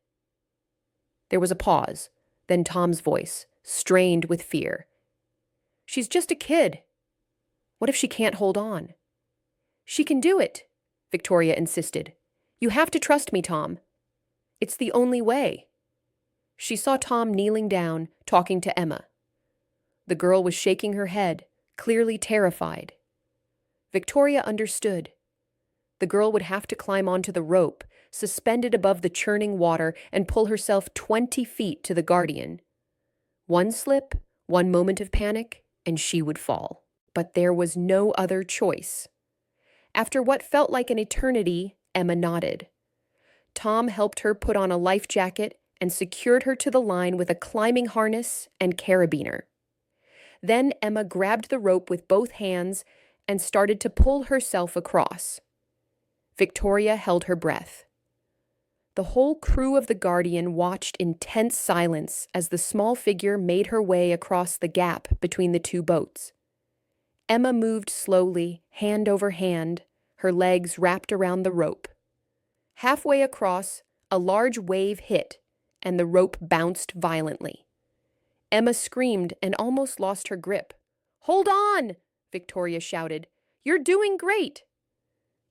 There was a pause, then Tom's voice, strained with fear. She's just a kid. What if she can't hold on? She can do it, Victoria insisted. You have to trust me, Tom. It's the only way. She saw Tom kneeling down, talking to Emma. The girl was shaking her head, clearly terrified. Victoria understood. The girl would have to climb onto the rope, suspended above the churning water, and pull herself 20 feet to the Guardian. One slip, one moment of panic, and she would fall. But there was no other choice. After what felt like an eternity, Emma nodded. Tom helped her put on a life jacket and secured her to the line with a climbing harness and carabiner. Then Emma grabbed the rope with both hands and started to pull herself across. Victoria held her breath. The whole crew of the Guardian watched in tense silence as the small figure made her way across the gap between the two boats. Emma moved slowly, hand over hand, her legs wrapped around the rope. Halfway across, a large wave hit, and the rope bounced violently. Emma screamed and almost lost her grip. "Hold on!" Victoria shouted. "You're doing great!"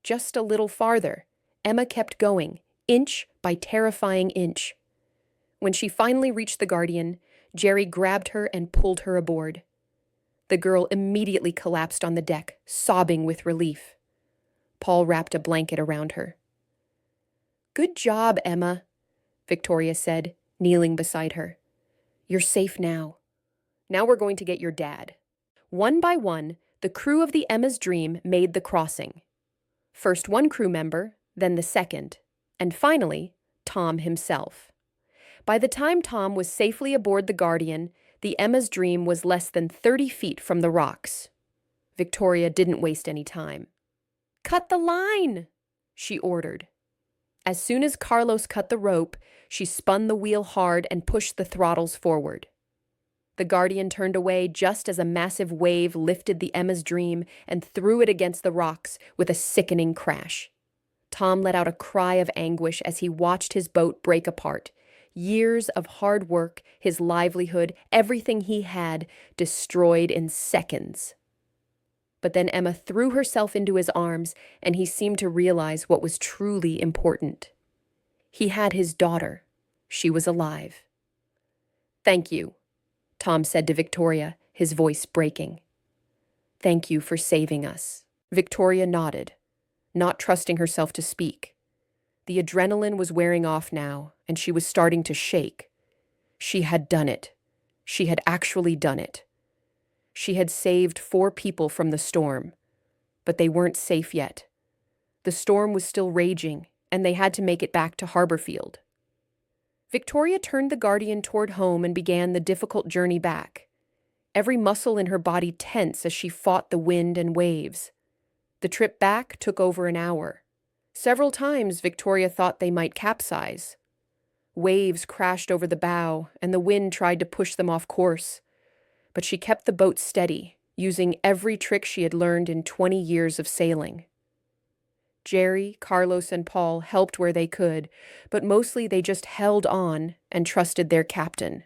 Just a little farther, Emma kept going, inch by terrifying inch. When she finally reached the Guardian, Jerry grabbed her and pulled her aboard. The girl immediately collapsed on the deck, sobbing with relief. Paul wrapped a blanket around her. "Good job, Emma," Victoria said, kneeling beside her. "You're safe now. Now we're going to get your dad." One by one, the crew of the Emma's Dream made the crossing. First one crew member, then the second, and finally, Tom himself. By the time Tom was safely aboard the Guardian, the Emma's Dream was less than 30 feet from the rocks. Victoria didn't waste any time. "Cut the line!" she ordered. As soon as Carlos cut the rope, she spun the wheel hard and pushed the throttles forward. The Guardian turned away just as a massive wave lifted the Emma's Dream and threw it against the rocks with a sickening crash. Tom let out a cry of anguish as he watched his boat break apart. Years of hard work, his livelihood, everything he had, destroyed in seconds. But then Emma threw herself into his arms, and he seemed to realize what was truly important. He had his daughter. She was alive. "Thank you," Tom said to Victoria, his voice breaking. "Thank you for saving us." Victoria nodded, not trusting herself to speak. The adrenaline was wearing off now, and she was starting to shake. She had done it. She had actually done it. She had saved 4 people from the storm, but they weren't safe yet. The storm was still raging, and they had to make it back to Harborfield. Victoria turned the Guardian toward home and began the difficult journey back. Every muscle in her body tense as she fought the wind and waves. The trip back took over an hour. Several times Victoria thought they might capsize. Waves crashed over the bow, and the wind tried to push them off course. But she kept the boat steady, using every trick she had learned in 20 years of sailing. Jerry, Carlos, and Paul helped where they could, but mostly they just held on and trusted their captain.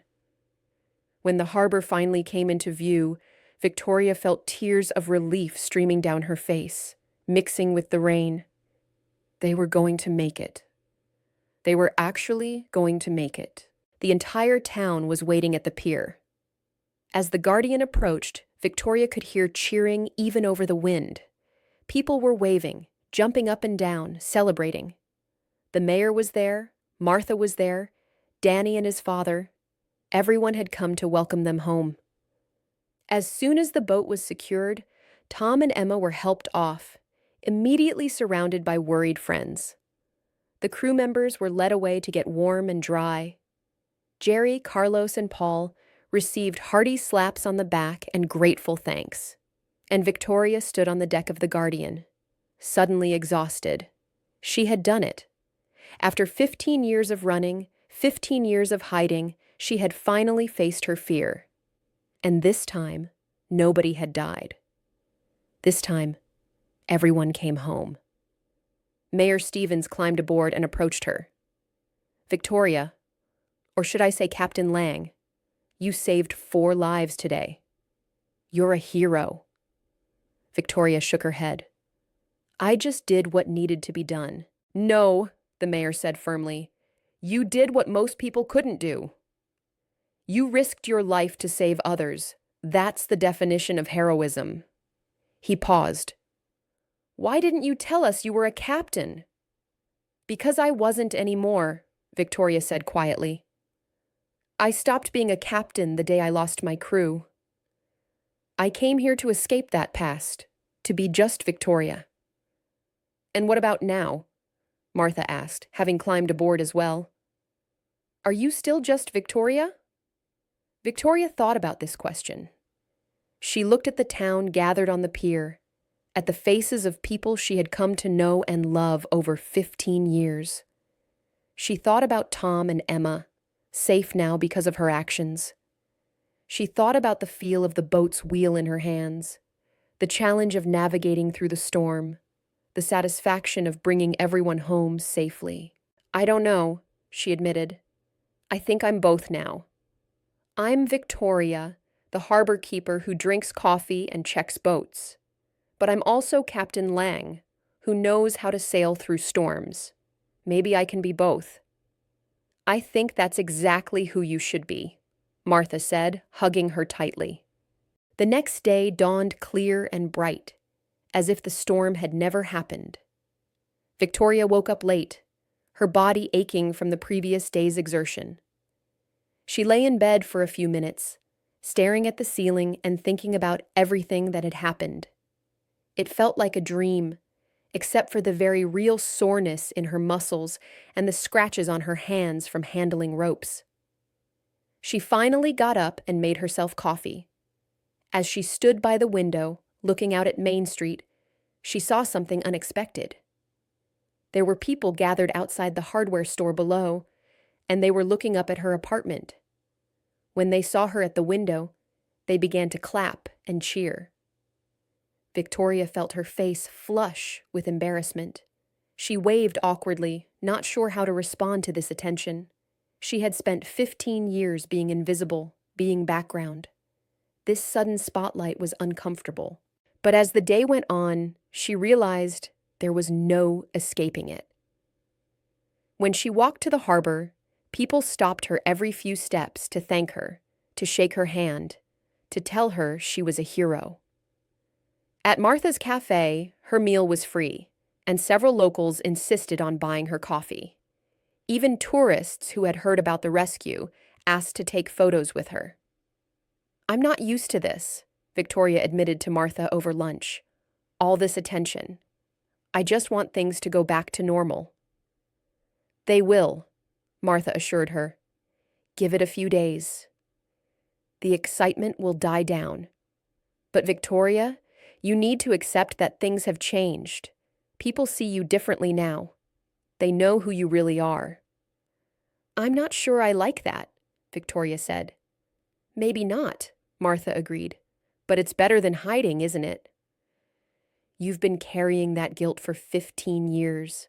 When the harbor finally came into view, Victoria felt tears of relief streaming down her face, mixing with the rain. They were going to make it. They were actually going to make it. The entire town was waiting at the pier. As the Guardian approached, Victoria could hear cheering even over the wind. People were waving, jumping up and down, celebrating. The mayor was there, Martha was there, Danny and his father. Everyone had come to welcome them home. As soon as the boat was secured, Tom and Emma were helped off, immediately surrounded by worried friends. The crew members were led away to get warm and dry. Jerry, Carlos, and Paul received hearty slaps on the back and grateful thanks. And Victoria stood on the deck of the Guardian, suddenly exhausted. She had done it. After 15 years of running, 15 years of hiding, she had finally faced her fear. And this time, nobody had died. This time, everyone came home. Mayor Stevens climbed aboard and approached her. "Victoria, or should I say Captain Lang, you saved 4 lives today. You're a hero." Victoria shook her head. "I just did what needed to be done." "No," the mayor said firmly. "You did what most people couldn't do. You risked your life to save others. That's the definition of heroism." He paused. "Why didn't you tell us you were a captain?" "Because I wasn't anymore," Victoria said quietly. "I stopped being a captain the day I lost my crew. I came here to escape that past, to be just Victoria." "And what about now?" Martha asked, having climbed aboard as well. "Are you still just Victoria?" Victoria thought about this question. She looked at the town gathered on the pier, at the faces of people she had come to know and love over 15 years. She thought about Tom and Emma, safe now because of her actions. She thought about the feel of the boat's wheel in her hands, the challenge of navigating through the storm, the satisfaction of bringing everyone home safely. "I don't know," she admitted. "I think I'm both now. I'm Victoria, the harbor keeper who drinks coffee and checks boats. But I'm also Captain Lang, who knows how to sail through storms. Maybe I can be both." "I think that's exactly who you should be," Martha said, hugging her tightly. The next day dawned clear and bright, as if the storm had never happened. Victoria woke up late, her body aching from the previous day's exertion. She lay in bed for a few minutes, staring at the ceiling and thinking about everything that had happened. It felt like a dream, except for the very real soreness in her muscles and the scratches on her hands from handling ropes. She finally got up and made herself coffee. As she stood by the window, looking out at Main Street, she saw something unexpected. There were people gathered outside the hardware store below, and they were looking up at her apartment. When they saw her at the window, they began to clap and cheer. Victoria felt her face flush with embarrassment. She waved awkwardly, not sure how to respond to this attention. She had spent 15 years being invisible, being background. This sudden spotlight was uncomfortable. But as the day went on, she realized there was no escaping it. When she walked to the harbor, people stopped her every few steps to thank her, to shake her hand, to tell her she was a hero. At Martha's Cafe, her meal was free, and several locals insisted on buying her coffee. Even tourists who had heard about the rescue asked to take photos with her. "I'm not used to this," Victoria admitted to Martha over lunch. "All this attention. I just want things to go back to normal." "They will," Martha assured her. "Give it a few days. The excitement will die down. But Victoria, you need to accept that things have changed. People see you differently now. They know who you really are." "I'm not sure I like that," Victoria said. "Maybe not," Martha agreed. "But it's better than hiding, isn't it?" "You've been carrying that guilt for 15 years.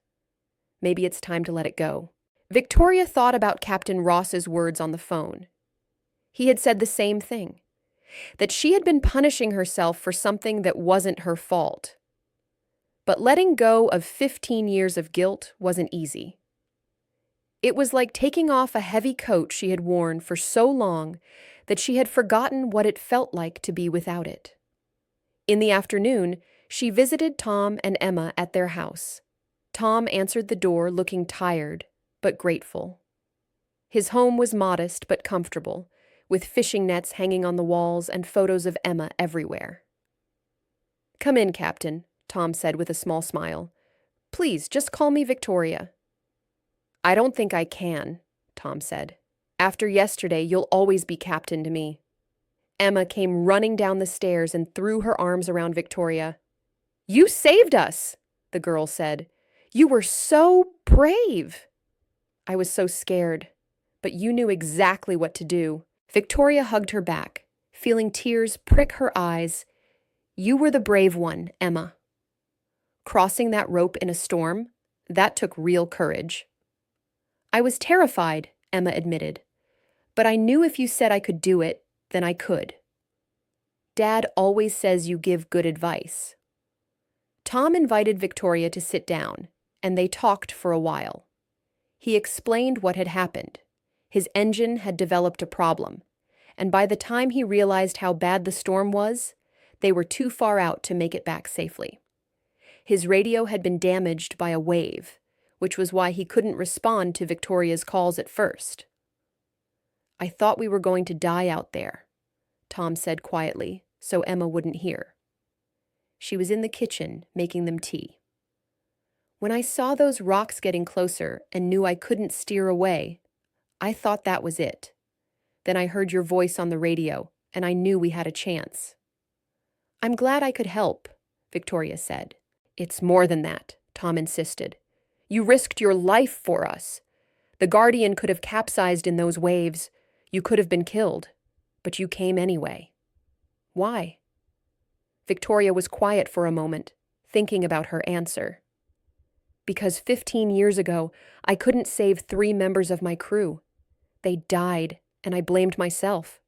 Maybe it's time to let it go." Victoria thought about Captain Ross's words on the phone. He had said the same thing, that she had been punishing herself for something that wasn't her fault. But letting go of 15 years of guilt wasn't easy. It was like taking off a heavy coat she had worn for so long that she had forgotten what it felt like to be without it. In the afternoon, she visited Tom and Emma at their house. Tom answered the door looking tired, but grateful. His home was modest but comfortable, with fishing nets hanging on the walls and photos of Emma everywhere. "Come in, Captain," Tom said with a small smile. "Please, just call me Victoria." "I don't think I can," Tom said. "After yesterday, you'll always be captain to me." Emma came running down the stairs and threw her arms around Victoria. "You saved us," the girl said. "You were so brave." "I was so scared, but you knew exactly what to do." Victoria hugged her back, feeling tears prick her eyes. "You were the brave one, Emma." Crossing that rope in a storm, that took real courage. "I was terrified," Emma admitted, "but I knew if you said I could do it, then I could." "Dad always says you give good advice." Tom invited Victoria to sit down, and they talked for a while. He explained what had happened. His engine had developed a problem, and by the time he realized how bad the storm was, they were too far out to make it back safely. His radio had been damaged by a wave, which was why he couldn't respond to Victoria's calls at first. "I thought we were going to die out there," Tom said quietly, so Emma wouldn't hear. She was in the kitchen making them tea. "When I saw those rocks getting closer and knew I couldn't steer away, I thought that was it. Then I heard your voice on the radio, and I knew we had a chance." "I'm glad I could help," Victoria said. "It's more than that," Tom insisted. "You risked your life for us. The Guardian could have capsized in those waves. You could have been killed, but you came anyway." "Why?" Victoria was quiet for a moment, thinking about her answer. "Because 15 years ago, I couldn't save 3 members of my crew. They died, and I blamed myself.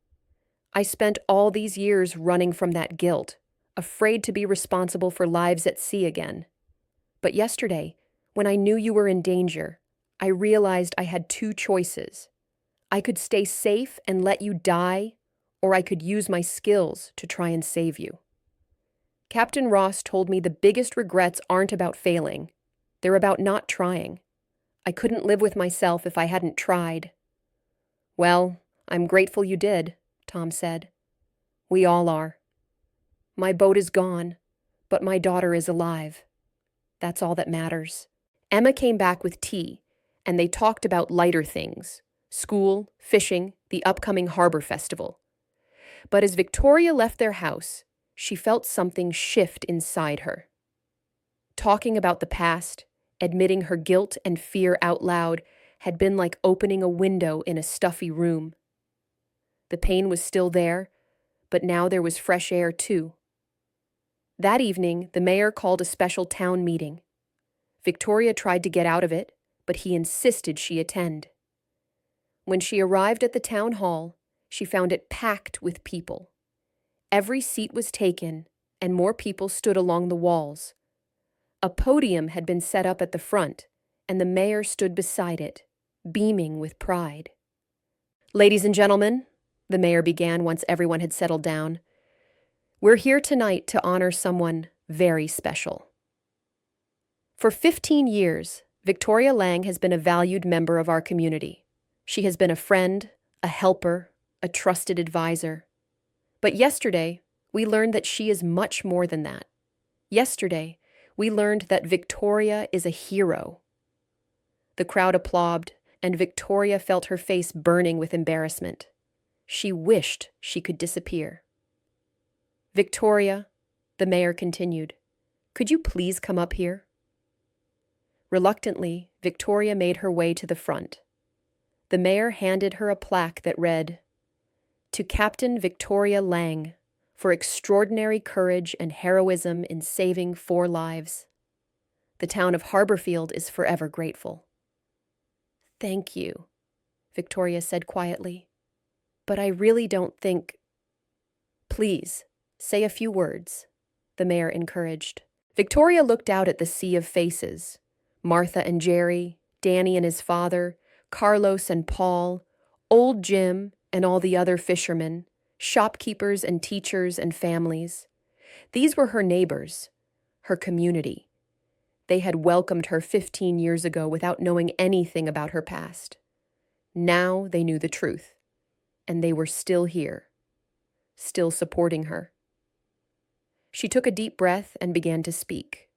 I spent all these years running from that guilt, afraid to be responsible for lives at sea again. But yesterday, when I knew you were in danger, I realized I had 2 choices. I could stay safe and let you die, or I could use my skills to try and save you." Captain Ross told me the biggest regrets aren't about failing. They're about not trying. I couldn't live with myself if I hadn't tried. "Well, I'm grateful you did," Tom said. "We all are. My boat is gone, but my daughter is alive. That's all that matters." Emma came back with tea, and they talked about lighter things, school, fishing, the upcoming harbor festival. But as Victoria left their house, she felt something shift inside her. Talking about the past, admitting her guilt and fear out loud, had been like opening a window in a stuffy room. The pain was still there, but now there was fresh air too. That evening, the mayor called a special town meeting. Victoria tried to get out of it, but he insisted she attend. When she arrived at the town hall, she found it packed with people. Every seat was taken, and more people stood along the walls. A podium had been set up at the front, and the mayor stood beside it, beaming with pride. "Ladies and gentlemen," the mayor began once everyone had settled down, "we're here tonight to honor someone very special." For 15 years, Victoria Lang has been a valued member of our community. She has been a friend, a helper, a trusted advisor. But yesterday, we learned that she is much more than that. Yesterday, we learned that Victoria is a hero. The crowd applauded, and Victoria felt her face burning with embarrassment. She wished she could disappear. "Victoria," the mayor continued, "could you please come up here?" Reluctantly, Victoria made her way to the front. The mayor handed her a plaque that read, "To Captain Victoria Lang, for extraordinary courage and heroism in saving 4 lives. The town of Harborfield is forever grateful." "Thank you," Victoria said quietly. "But I really don't think—" "Please, say a few words," the mayor encouraged. Victoria looked out at the sea of faces. Martha and Jerry, Danny and his father, Carlos and Paul, old Jim and all the other fishermen, shopkeepers and teachers and families. These were her neighbors, her community. They had welcomed her 15 years ago without knowing anything about her past. Now they knew the truth, and they were still here, still supporting her. She took a deep breath and began to speak.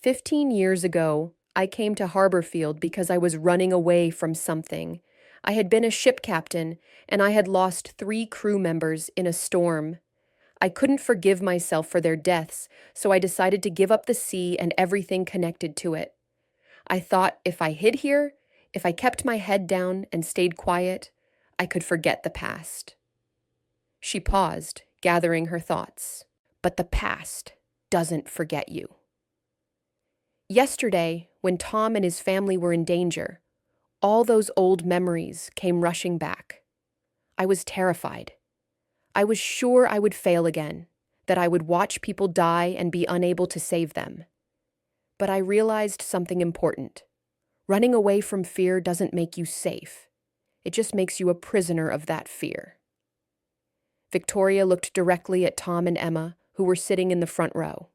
15 years ago, I came to Harborfield because I was running away from something. I had been a ship captain, and I had lost 3 crew members in a storm. I couldn't forgive myself for their deaths, so I decided to give up the sea and everything connected to it. I thought if I hid here, if I kept my head down and stayed quiet, I could forget the past. She paused, gathering her thoughts. But the past doesn't forget you. Yesterday, when Tom and his family were in danger, all those old memories came rushing back. I was terrified. I was sure I would fail again, that I would watch people die and be unable to save them. But I realized something important. Running away from fear doesn't make you safe. It just makes you a prisoner of that fear. Victoria looked directly at Tom and Emma, who were sitting in the front row.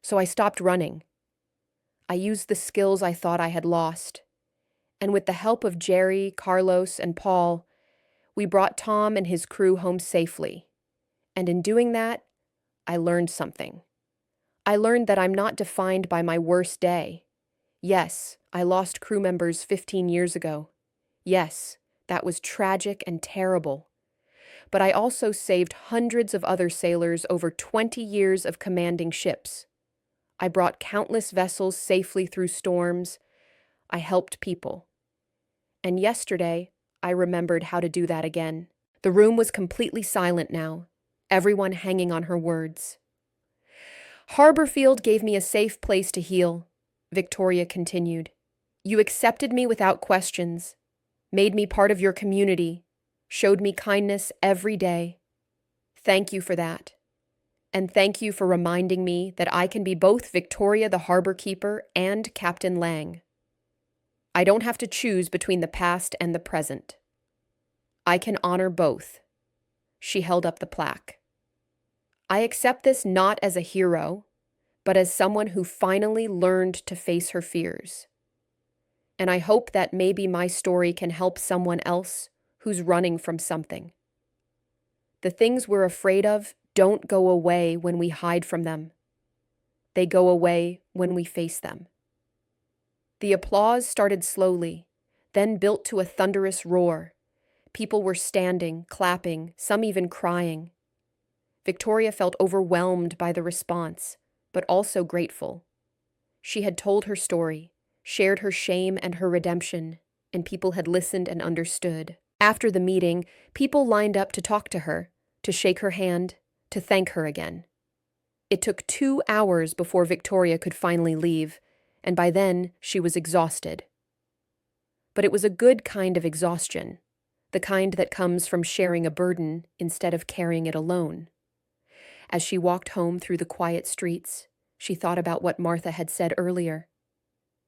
So I stopped running. I used the skills I thought I had lost. And with the help of Jerry, Carlos, and Paul, we brought Tom and his crew home safely. And in doing that, I learned something. I learned that I'm not defined by my worst day. Yes, I lost crew members 15 years ago. Yes, that was tragic and terrible. But I also saved hundreds of other sailors over 20 years of commanding ships. I brought countless vessels safely through storms. I helped people. And yesterday, I remembered how to do that again. The room was completely silent now, everyone hanging on her words. "Harborfield gave me a safe place to heal," Victoria continued. "You accepted me without questions, made me part of your community, showed me kindness every day. Thank you for that. And thank you for reminding me that I can be both Victoria the harbor keeper and Captain Lang. I don't have to choose between the past and the present. I can honor both." She held up the plaque. "I accept this not as a hero, but as someone who finally learned to face her fears. And I hope that maybe my story can help someone else who's running from something. The things we're afraid of don't go away when we hide from them. They go away when we face them." The applause started slowly, then built to a thunderous roar. People were standing, clapping, some even crying. Victoria felt overwhelmed by the response, but also grateful. She had told her story, shared her shame and her redemption, and people had listened and understood. After the meeting, people lined up to talk to her, to shake her hand, to thank her again. It took 2 hours before Victoria could finally leave, and by then she was exhausted. But it was a good kind of exhaustion, the kind that comes from sharing a burden instead of carrying it alone. As she walked home through the quiet streets, she thought about what Martha had said earlier.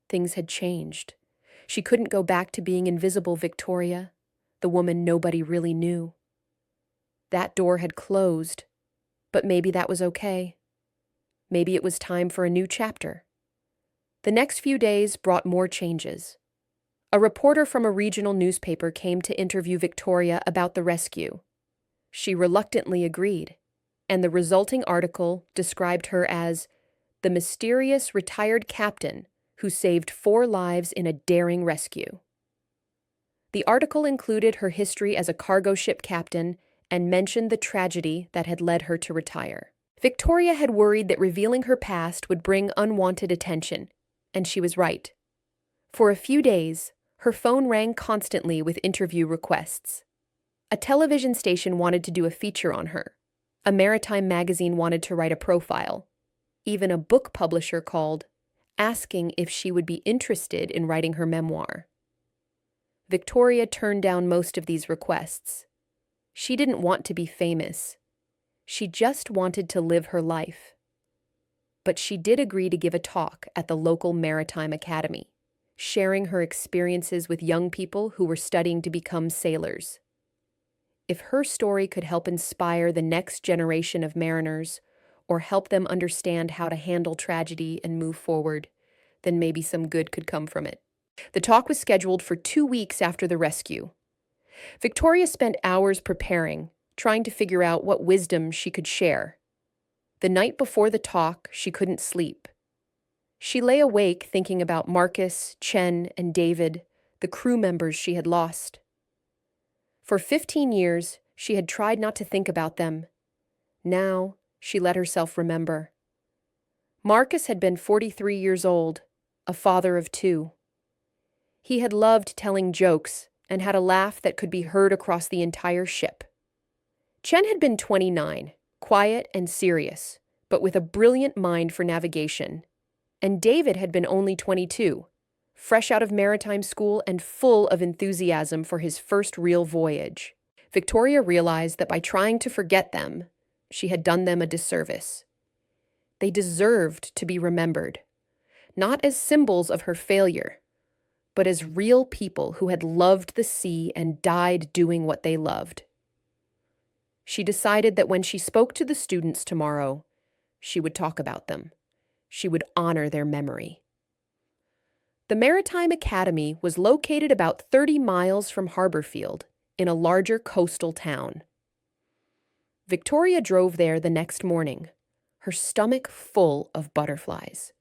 Things had changed. She couldn't go back to being invisible Victoria, the woman nobody really knew. That door had closed, but maybe that was okay. Maybe it was time for a new chapter. The next few days brought more changes. A reporter from a regional newspaper came to interview Victoria about the rescue. She reluctantly agreed, and the resulting article described her as the mysterious retired captain who saved 4 lives in a daring rescue. The article included her history as a cargo ship captain and mentioned the tragedy that had led her to retire. Victoria had worried that revealing her past would bring unwanted attention, and she was right. For a few days, her phone rang constantly with interview requests. A television station wanted to do a feature on her. A maritime magazine wanted to write a profile. Even a book publisher called, asking if she would be interested in writing her memoir. Victoria turned down most of these requests. She didn't want to be famous. She just wanted to live her life. But she did agree to give a talk at the local maritime academy, sharing her experiences with young people who were studying to become sailors. If her story could help inspire the next generation of mariners, or help them understand how to handle tragedy and move forward, then maybe some good could come from it. The talk was scheduled for 2 weeks after the rescue. Victoria spent hours preparing, trying to figure out what wisdom she could share. The night before the talk, she couldn't sleep. She lay awake thinking about Marcus, Chen, and David, the crew members she had lost. For 15 years, she had tried not to think about them. Now, she let herself remember. Marcus had been 43 years old, a father of 2. He had loved telling jokes and had a laugh that could be heard across the entire ship. Chen had been 29, quiet and serious, but with a brilliant mind for navigation. And David had been only 22, fresh out of maritime school and full of enthusiasm for his first real voyage. Victoria realized that by trying to forget them, she had done them a disservice. They deserved to be remembered, not as symbols of her failure, but as real people who had loved the sea and died doing what they loved. She decided that when she spoke to the students tomorrow, she would talk about them. She would honor their memory. The Maritime Academy was located about 30 miles from Harborfield, in a larger coastal town. Victoria drove there the next morning, her stomach full of butterflies.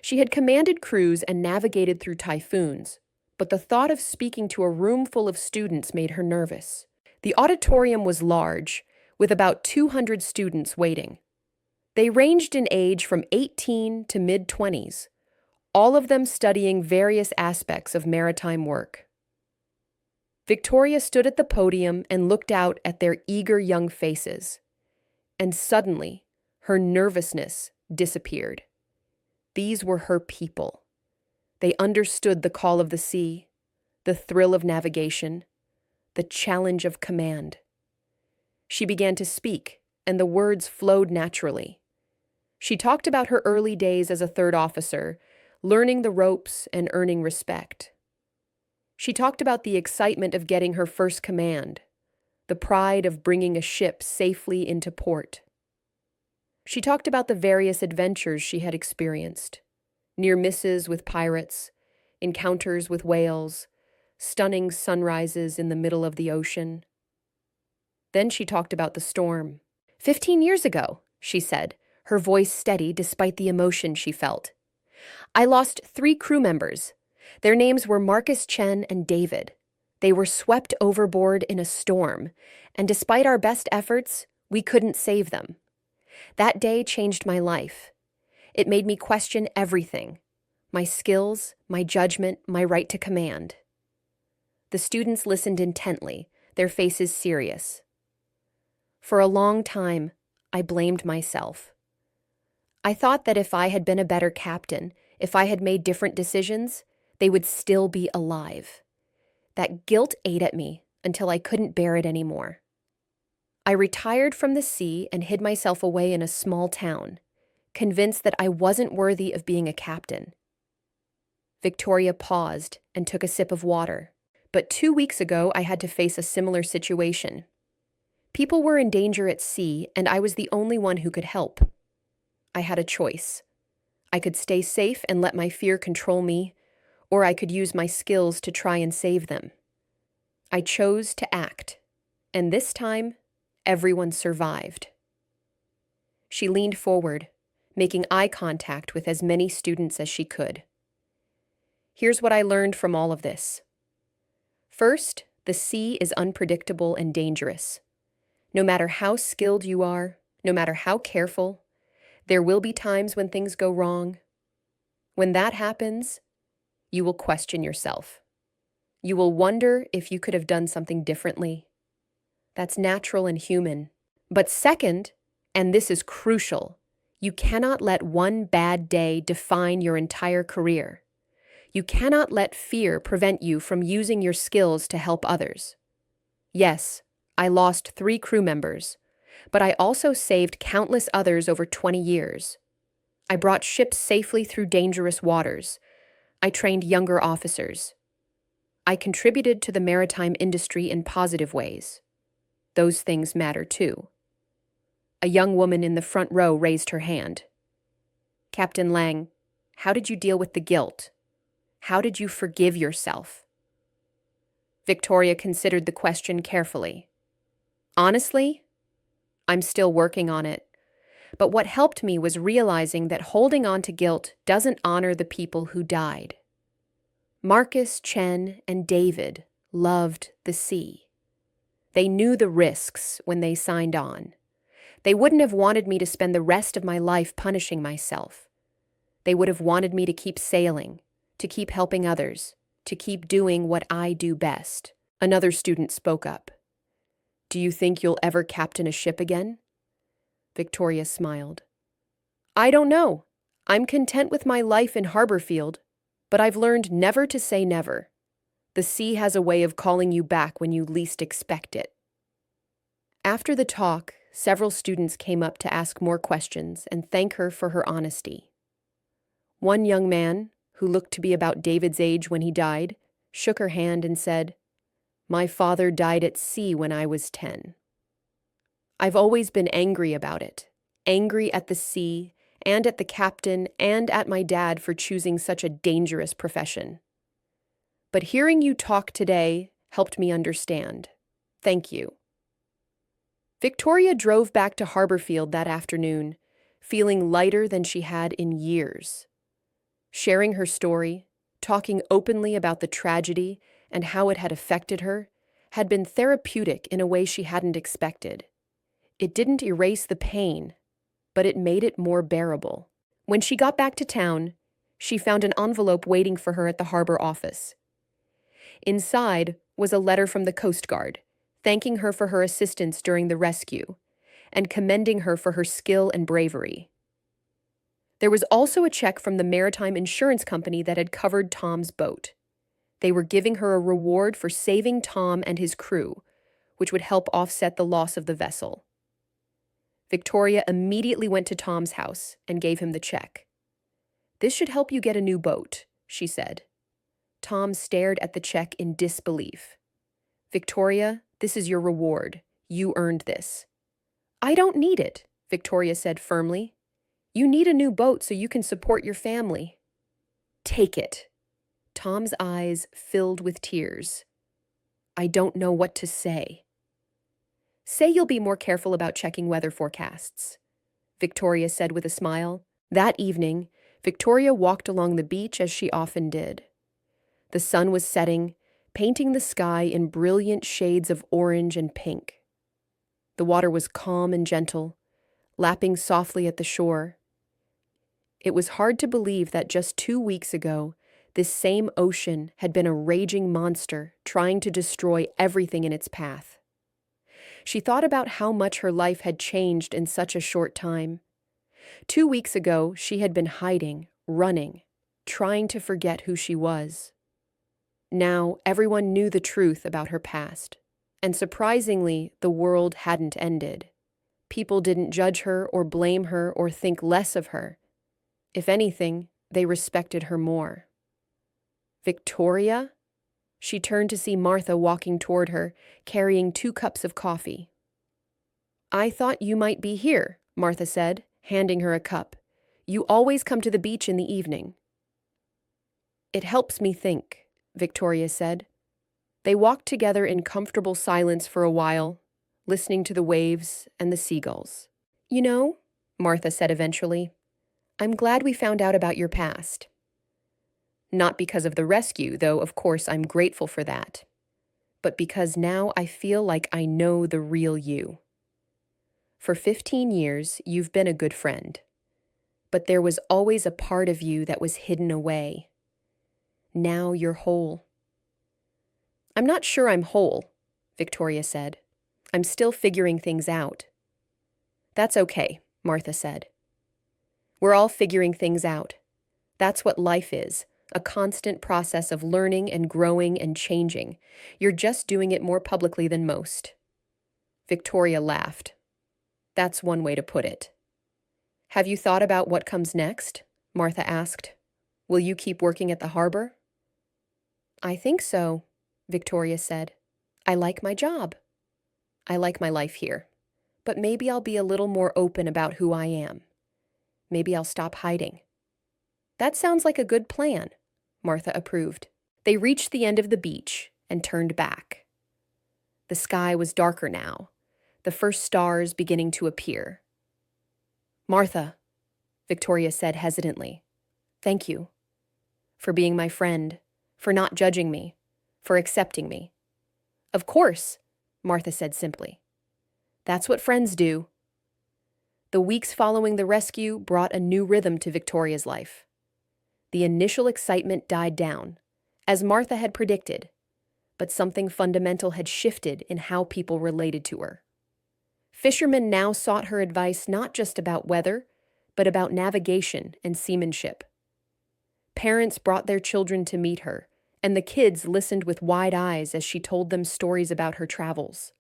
She had commanded crews and navigated through typhoons, but the thought of speaking to a room full of students made her nervous. The auditorium was large, with about 200 students waiting. They ranged in age from 18 to mid-20s, all of them studying various aspects of maritime work. Victoria stood at the podium and looked out at their eager young faces, and suddenly, her nervousness disappeared. These were her people. They understood the call of the sea, the thrill of navigation, the challenge of command. She began to speak, and the words flowed naturally. She talked about her early days as a third officer, learning the ropes and earning respect. She talked about the excitement of getting her first command, the pride of bringing a ship safely into port. She talked about the various adventures she had experienced, near misses with pirates, encounters with whales, stunning sunrises in the middle of the ocean. Then she talked about the storm. 15 years ago, she said, her voice steady despite the emotion she felt. I lost 3 crew members. Their names were Marcus Chen and David. They were swept overboard in a storm, and despite our best efforts, we couldn't save them. That day changed my life. It made me question everything: my skills, my judgment, my right to command. The students listened intently, their faces serious. For a long time, I blamed myself. I thought that if I had been a better captain, if I had made different decisions, they would still be alive. That guilt ate at me until I couldn't bear it anymore. I retired from the sea and hid myself away in a small town, convinced that I wasn't worthy of being a captain. Victoria paused and took a sip of water. But 2 weeks ago, I had to face a similar situation. People were in danger at sea, and I was the only one who could help. I had a choice. I could stay safe and let my fear control me, or I could use my skills to try and save them. I chose to act, and this time, everyone survived. She leaned forward, making eye contact with as many students as she could. Here's what I learned from all of this. First, the sea is unpredictable and dangerous. No matter how skilled you are, no matter how careful, there will be times when things go wrong. When that happens, you will question yourself. You will wonder if you could have done something differently. That's natural and human. But second, and this is crucial, you cannot let one bad day define your entire career. You cannot let fear prevent you from using your skills to help others. Yes, I lost 3 crew members, but I also saved countless others over 20 years. I brought ships safely through dangerous waters. I trained younger officers. I contributed to the maritime industry in positive ways. Those things matter too. A young woman in the front row raised her hand. Captain Lang, how did you deal with the guilt? How did you forgive yourself? Victoria considered the question carefully. Honestly, I'm still working on it. But what helped me was realizing that holding on to guilt doesn't honor the people who died. Marcus, Chen, and David loved the sea. They knew the risks when they signed on. They wouldn't have wanted me to spend the rest of my life punishing myself. They would have wanted me to keep sailing, to keep helping others, to keep doing what I do best. Another student spoke up. Do you think you'll ever captain a ship again? Victoria smiled. I don't know. I'm content with my life in Harborfield, but I've learned never to say never. The sea has a way of calling you back when you least expect it. After the talk, several students came up to ask more questions and thank her for her honesty. One young man, who looked to be about David's age when he died, shook her hand and said, My father died at sea when I was 10. I've always been angry about it, angry at the sea and at the captain and at my dad for choosing such a dangerous profession. But hearing you talk today helped me understand. Thank you. Victoria drove back to Harborfield that afternoon, feeling lighter than she had in years. Sharing her story, talking openly about the tragedy and how it had affected her, had been therapeutic in a way she hadn't expected. It didn't erase the pain, but it made it more bearable. When she got back to town, she found an envelope waiting for her at the harbor office. Inside was a letter from the Coast Guard, thanking her for her assistance during the rescue and commending her for her skill and bravery. There was also a check from the maritime insurance company that had covered Tom's boat. They were giving her a reward for saving Tom and his crew, which would help offset the loss of the vessel. Victoria immediately went to Tom's house and gave him the check. This should help you get a new boat, she said. Tom stared at the check in disbelief. Victoria, this is your reward. You earned this. I don't need it, Victoria said firmly. You need a new boat so you can support your family. Take it. Tom's eyes filled with tears. I don't know what to say. Say you'll be more careful about checking weather forecasts, Victoria said with a smile. That evening, Victoria walked along the beach as she often did. The sun was setting, painting the sky in brilliant shades of orange and pink. The water was calm and gentle, lapping softly at the shore. It was hard to believe that just 2 weeks ago, this same ocean had been a raging monster trying to destroy everything in its path. She thought about how much her life had changed in such a short time. 2 weeks ago, she had been hiding, running, trying to forget who she was. Now, everyone knew the truth about her past. And surprisingly, the world hadn't ended. People didn't judge her or blame her or think less of her. If anything, they respected her more. Victoria? She turned to see Martha walking toward her, carrying 2 cups of coffee. "I thought you might be here," Martha said, handing her a cup. "You always come to the beach in the evening." "It helps me think," Victoria said. They walked together in comfortable silence for a while, listening to the waves and the seagulls. "You know," Martha said eventually, "I'm glad we found out about your past. Not because of the rescue, though of course I'm grateful for that, but because now I feel like I know the real you. For 15 years, you've been a good friend, but there was always a part of you that was hidden away. Now you're whole." "I'm not sure I'm whole," Victoria said. "I'm still figuring things out." "That's okay," Martha said. "We're all figuring things out. That's what life is, a constant process of learning and growing and changing. You're just doing it more publicly than most." Victoria laughed. "That's one way to put it." "Have you thought about what comes next?" Martha asked. "Will you keep working at the harbor?" "I think so," Victoria said. "I like my job. I like my life here. But maybe I'll be a little more open about who I am. Maybe I'll stop hiding." "That sounds like a good plan," Martha approved. They reached the end of the beach and turned back. The sky was darker now, the first stars beginning to appear. "Martha," Victoria said hesitantly, "thank you. For being my friend, for not judging me, for accepting me." "Of course," Martha said simply. "That's what friends do." The weeks following the rescue brought a new rhythm to Victoria's life. The initial excitement died down, as Martha had predicted, but something fundamental had shifted in how people related to her. Fishermen now sought her advice not just about weather, but about navigation and seamanship. Parents brought their children to meet her, and the kids listened with wide eyes as she told them stories about her travels.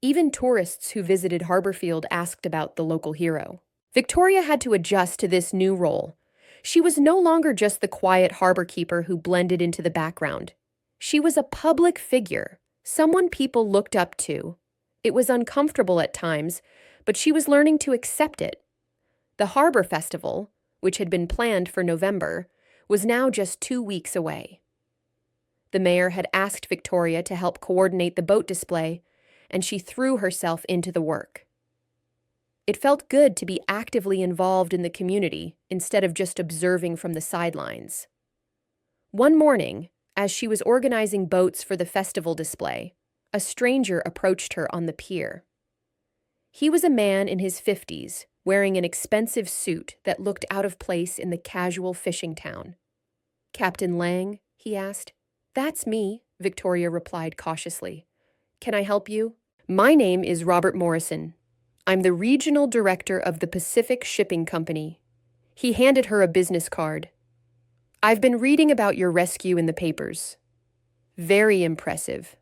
Even tourists who visited Harborfield asked about the local hero. Victoria had to adjust to this new role. She was no longer just the quiet harbor keeper who blended into the background. She was a public figure, someone people looked up to. It was uncomfortable at times, but she was learning to accept it. The Harbor Festival, which had been planned for November, was now just 2 weeks away. The mayor had asked Victoria to help coordinate the boat display, and she threw herself into the work. It felt good to be actively involved in the community instead of just observing from the sidelines. One morning, as she was organizing boats for the festival display, a stranger approached her on the pier. He was a man in his 50s, wearing an expensive suit that looked out of place in the casual fishing town. "Captain Lang?" he asked. "That's me," Victoria replied cautiously. "Can I help you?" "My name is Robert Morrison. I'm the regional director of the Pacific Shipping Company." He handed her a business card. "I've been reading about your rescue in the papers. Very impressive.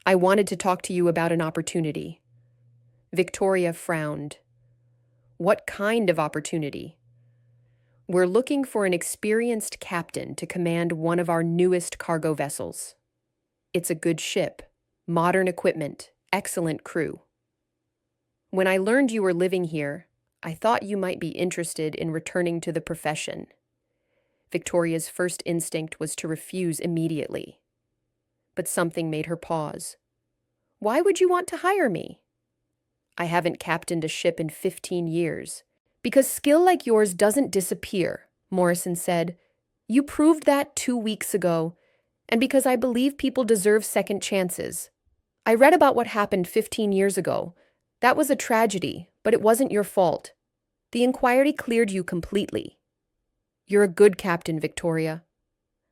I wanted to talk to you about an opportunity." Victoria frowned. "What kind of opportunity?" "We're looking for an experienced captain to command one of our newest cargo vessels. It's a good ship, modern equipment, excellent crew. When I learned you were living here, I thought you might be interested in returning to the profession." Victoria's first instinct was to refuse immediately. But something made her pause. "Why would you want to hire me?" "I haven't captained a ship in 15 years. Because skill like yours doesn't disappear," Morrison said. "You proved that 2 weeks ago, and because I believe people deserve second chances. I read about what happened 15 years ago. That was a tragedy, but it wasn't your fault. The inquiry cleared you completely. You're a good captain, Victoria.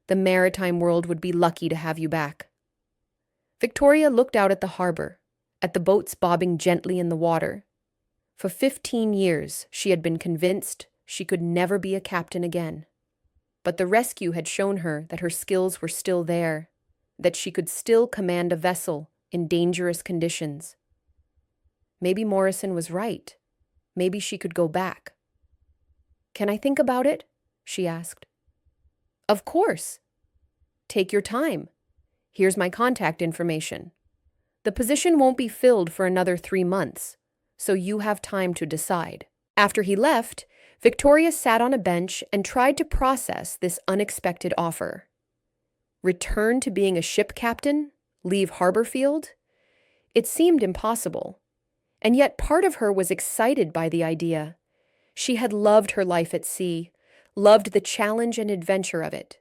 The maritime world would be lucky to have you back. Victoria looked out at the harbor, at the boats bobbing gently in the water. For 15 years, she had been convinced she could never be a captain again. But the rescue had shown her that her skills were still there, that she could still command a vessel in dangerous conditions. Maybe Morrison was right. Maybe she could go back. "Can I think about it?" she asked. "Of course. Take your time. Here's my contact information. The position won't be filled for another 3 months, so you have time to decide." After he left, Victoria sat on a bench and tried to process this unexpected offer. Return to being a ship captain? Leave Harborfield? It seemed impossible. And yet part of her was excited by the idea. She had loved her life at sea, loved the challenge and adventure of it.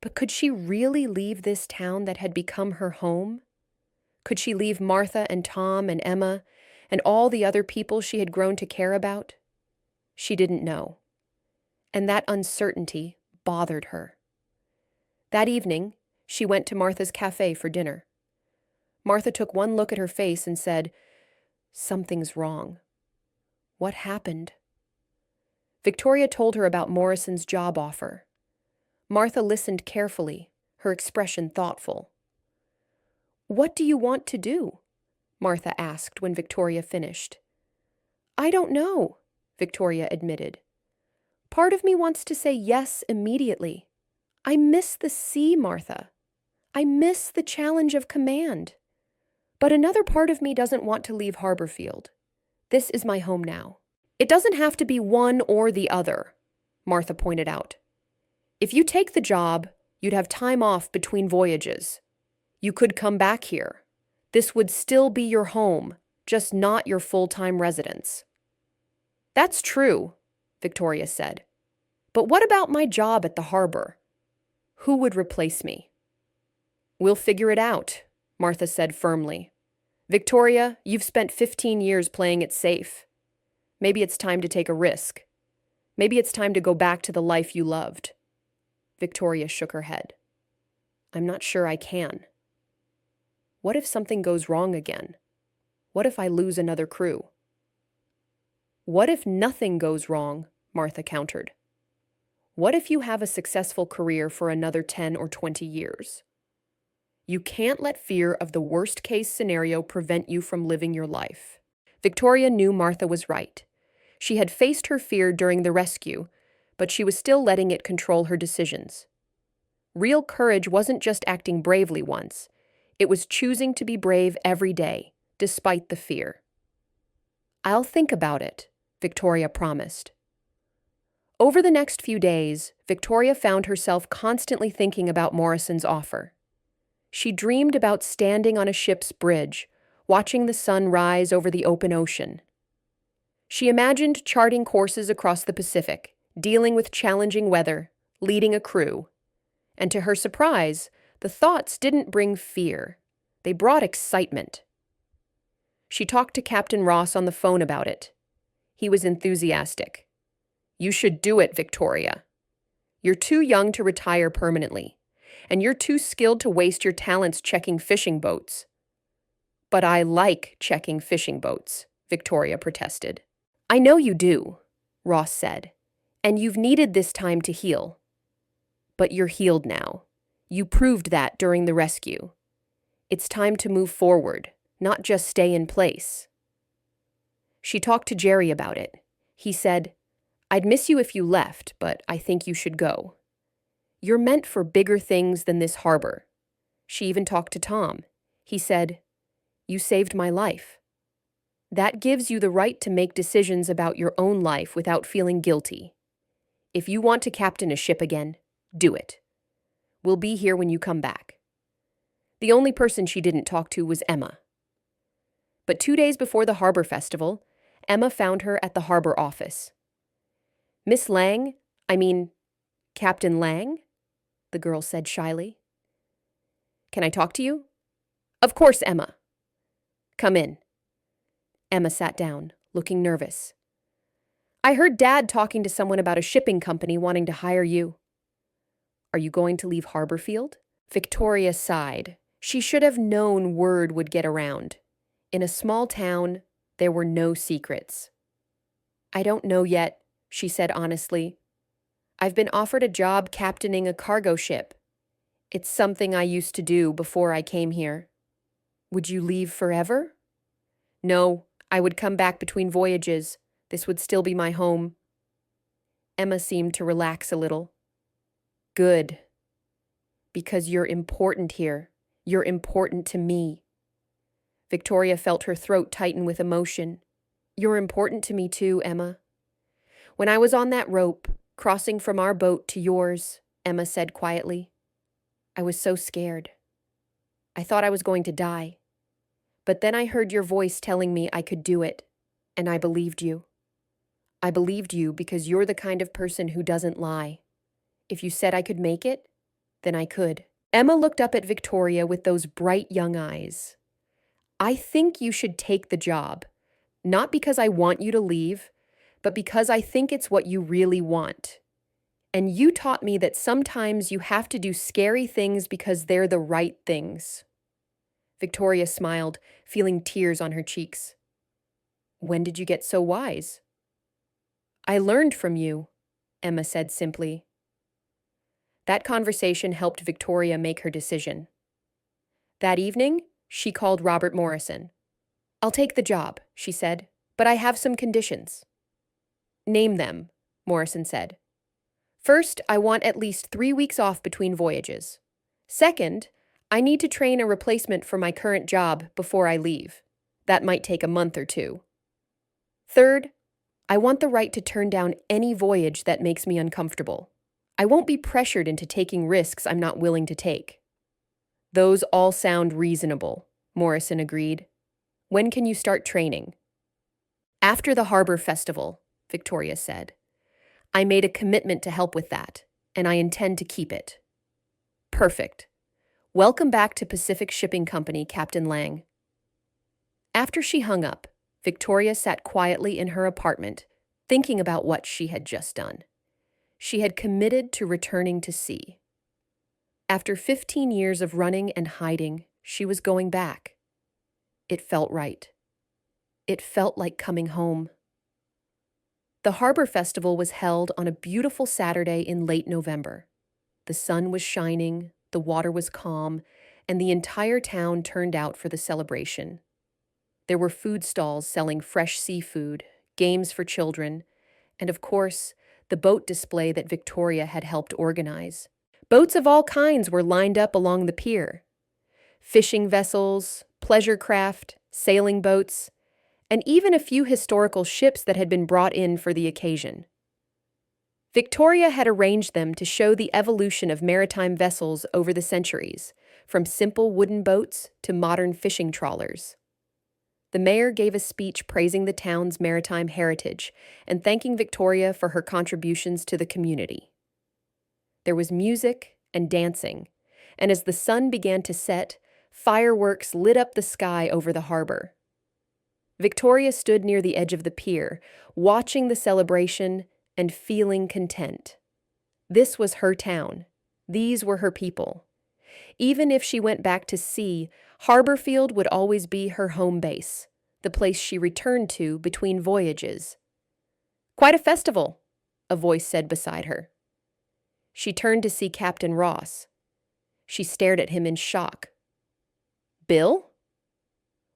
But could she really leave this town that had become her home? Could she leave Martha and Tom and Emma and all the other people she had grown to care about? She didn't know. And that uncertainty bothered her. That evening, she went to Martha's cafe for dinner. Martha took one look at her face and said, "Something's wrong." "What happened?" Victoria told her about Morrison's job offer. Martha listened carefully, her expression thoughtful. "What do you want to do?" Martha asked when Victoria finished. "I don't know," Victoria admitted. "Part of me wants to say yes immediately. I miss the sea, Martha. I miss the challenge of command. But another part of me doesn't want to leave Harborfield. This is my home now." "It doesn't have to be one or the other," Martha pointed out. "If you take the job, you'd have time off between voyages. You could come back here. This would still be your home, just not your full-time residence." "That's true," Victoria said. "But what about my job at the harbor? Who would replace me?" "We'll figure it out," Martha said firmly. "Victoria, you've spent 15 years playing it safe. Maybe it's time to take a risk. Maybe it's time to go back to the life you loved." Victoria shook her head. "I'm not sure I can. What if something goes wrong again? What if I lose another crew?" "What if nothing goes wrong?" Martha countered. "What if you have a successful career for another 10 or 20 years? You can't let fear of the worst-case scenario prevent you from living your life." Victoria knew Martha was right. She had faced her fear during the rescue, but she was still letting it control her decisions. Real courage wasn't just acting bravely once. It was choosing to be brave every day, despite the fear. "I'll think about it," Victoria promised. Over the next few days, Victoria found herself constantly thinking about Morrison's offer. She dreamed about standing on a ship's bridge, watching the sun rise over the open ocean. She imagined charting courses across the Pacific, dealing with challenging weather, leading a crew. And to her surprise, the thoughts didn't bring fear. They brought excitement. She talked to Captain Ross on the phone about it. He was enthusiastic. "You should do it, Victoria. You're too young to retire permanently, and you're too skilled to waste your talents checking fishing boats." "But I like checking fishing boats," Victoria protested. "I know you do," Ross said, "and you've needed this time to heal. But you're healed now. You proved that during the rescue. It's time to move forward, not just stay in place." She talked to Jerry about it. He said, "I'd miss you if you left, but I think you should go. You're meant for bigger things than this harbor." She even talked to Tom. He said, "You saved my life. That gives you the right to make decisions about your own life without feeling guilty. If you want to captain a ship again, do it. We'll be here when you come back." The only person she didn't talk to was Emma. But 2 days before the harbor festival, Emma found her at the harbor office. "Miss Lang, Captain Lang?" the girl said shyly. Can I talk to you? Of course, Emma. Come in. Emma sat down, looking nervous. I heard Dad talking to someone about a shipping company wanting to hire you. Are you going to leave Harborfield? Victoria sighed. She should have known word would get around. In a small town, there were no secrets. I don't know yet, she said honestly. I've been offered a job captaining a cargo ship. It's something I used to do before I came here. Would you leave forever? No, I would come back between voyages. This would still be my home. Emma seemed to relax a little. Good. Because you're important here. You're important to me. Victoria felt her throat tighten with emotion. You're important to me too, Emma. When I was on that rope, crossing from our boat to yours, Emma said quietly, I was so scared. I thought I was going to die. But then I heard your voice telling me I could do it, and I believed you. I believed you because you're the kind of person who doesn't lie. If you said I could make it, then I could. Emma looked up at Victoria with those bright young eyes. I think you should take the job, not because I want you to leave, but because I think it's what you really want. And you taught me that sometimes you have to do scary things because they're the right things. Victoria smiled, feeling tears on her cheeks. When did you get so wise? I learned from you, Emma said simply. That conversation helped Victoria make her decision. That evening, she called Robert Morrison. I'll take the job, she said, but I have some conditions. Name them, Morrison said. First, I want at least 3 weeks off between voyages. Second, I need to train a replacement for my current job before I leave. That might take a month or two. Third, I want the right to turn down any voyage that makes me uncomfortable. I won't be pressured into taking risks I'm not willing to take. Those all sound reasonable, Morrison agreed. When can you start training? After the Harbor Festival, Victoria said. I made a commitment to help with that, and I intend to keep it. Perfect. Welcome back to Pacific Shipping Company, Captain Lang. After she hung up, Victoria sat quietly in her apartment, thinking about what she had just done. She had committed to returning to sea. After 15 years of running and hiding, she was going back. It felt right. It felt like coming home. The Harbor Festival was held on a beautiful Saturday in late November. The sun was shining, the water was calm, and the entire town turned out for the celebration. There were food stalls selling fresh seafood, games for children, and of course, the boat display that Victoria had helped organize. Boats of all kinds were lined up along the pier. Fishing vessels, pleasure craft, sailing boats, and even a few historical ships that had been brought in for the occasion. Victoria had arranged them to show the evolution of maritime vessels over the centuries, from simple wooden boats to modern fishing trawlers. The mayor gave a speech praising the town's maritime heritage and thanking Victoria for her contributions to the community. There was music and dancing, and as the sun began to set, fireworks lit up the sky over the harbor. Victoria stood near the edge of the pier, watching the celebration and feeling content. This was her town. These were her people. Even if she went back to sea, Harborfield would always be her home base, the place she returned to between voyages. Quite a festival, a voice said beside her. She turned to see Captain Ross. She stared at him in shock. Bill?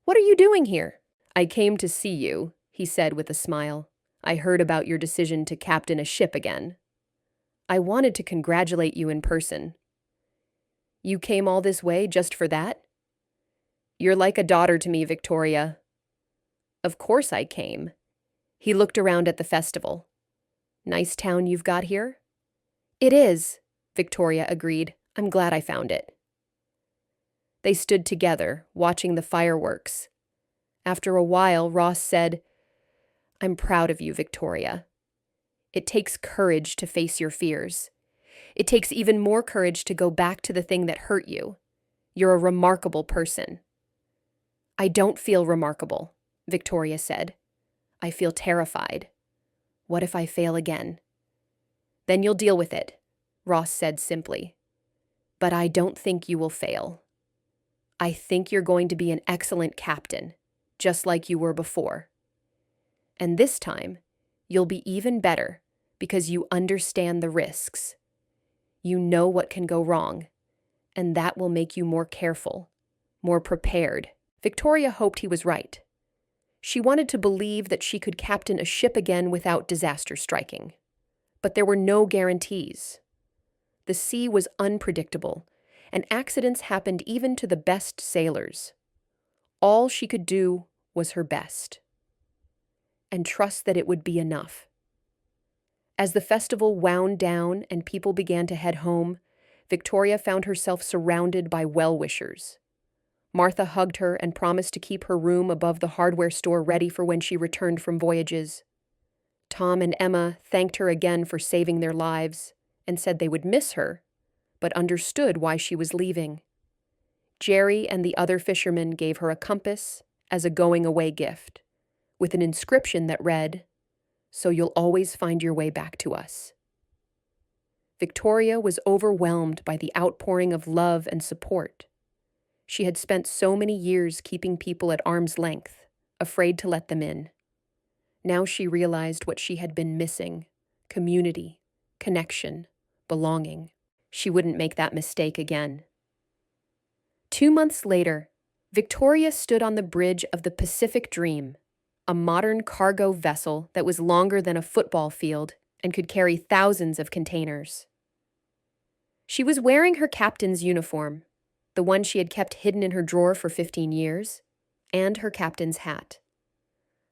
What are you doing here? I came to see you, he said with a smile. I heard about your decision to captain a ship again. I wanted to congratulate you in person. You came all this way just for that? You're like a daughter to me, Victoria. Of course I came. He looked around at the festival. Nice town you've got here? It is, Victoria agreed. I'm glad I found it. They stood together, watching the fireworks. After a while, Ross said, I'm proud of you, Victoria. It takes courage to face your fears. It takes even more courage to go back to the thing that hurt you. You're a remarkable person." "I don't feel remarkable," Victoria said. "I feel terrified. What if I fail again?" "Then you'll deal with it," Ross said simply. "But I don't think you will fail. I think you're going to be an excellent captain, just like you were before. And this time, you'll be even better because you understand the risks. You know what can go wrong, and that will make you more careful, more prepared." Victoria hoped he was right. She wanted to believe that she could captain a ship again without disaster striking. But there were no guarantees. The sea was unpredictable, and accidents happened even to the best sailors. All she could do was her best, and trust that it would be enough. As the festival wound down and people began to head home, Victoria found herself surrounded by well-wishers. Martha hugged her and promised to keep her room above the hardware store ready for when she returned from voyages. Tom and Emma thanked her again for saving their lives and said they would miss her, but understood why she was leaving. Jerry and the other fishermen gave her a compass as a going-away gift, with an inscription that read, "So you'll always find your way back to us." Victoria was overwhelmed by the outpouring of love and support. She had spent so many years keeping people at arm's length, afraid to let them in. Now she realized what she had been missing: community, connection, belonging. She wouldn't make that mistake again. 2 months later, Victoria stood on the bridge of the Pacific Dream, a modern cargo vessel that was longer than a football field and could carry thousands of containers. She was wearing her captain's uniform, the one she had kept hidden in her drawer for 15 years, and her captain's hat.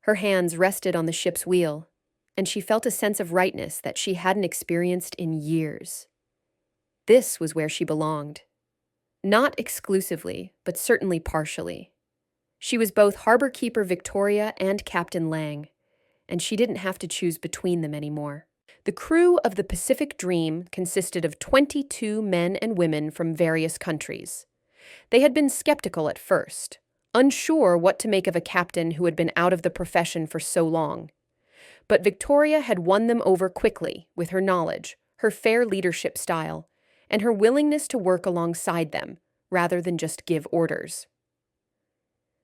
Her hands rested on the ship's wheel, and she felt a sense of rightness that she hadn't experienced in years. This was where she belonged. Not exclusively, but certainly partially. She was both harbor keeper Victoria and Captain Lang, and she didn't have to choose between them anymore. The crew of the Pacific Dream consisted of 22 men and women from various countries. They had been skeptical at first, unsure what to make of a captain who had been out of the profession for so long. But Victoria had won them over quickly with her knowledge, her fair leadership style, and her willingness to work alongside them, rather than just give orders.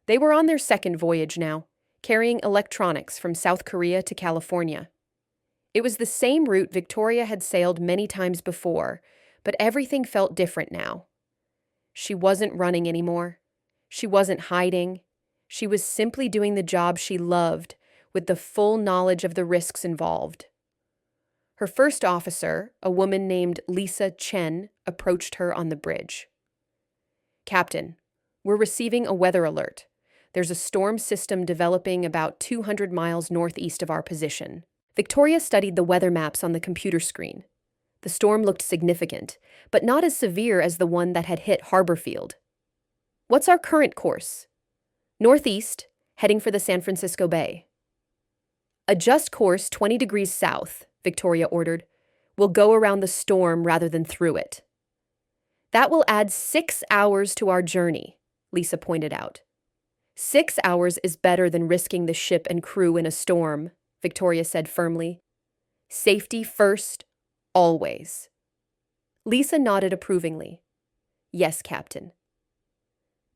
They were on their second voyage now, carrying electronics from South Korea to California. It was the same route Victoria had sailed many times before, but everything felt different now. She wasn't running anymore. She wasn't hiding. She was simply doing the job she loved, with the full knowledge of the risks involved. Her first officer, a woman named Lisa Chen, approached her on the bridge. "Captain, we're receiving a weather alert. There's a storm system developing about 200 miles northeast of our position." Victoria studied the weather maps on the computer screen. The storm looked significant, but not as severe as the one that had hit Harborfield. "What's our current course?" "Northeast, heading for the San Francisco Bay." "Adjust course 20 degrees south," Victoria ordered. "We'll go around the storm rather than through it." "That will add 6 hours to our journey," Lisa pointed out. 6 hours is better than risking the ship and crew in a storm, Victoria said firmly. "Safety first, always." Lisa nodded approvingly. "Yes, Captain."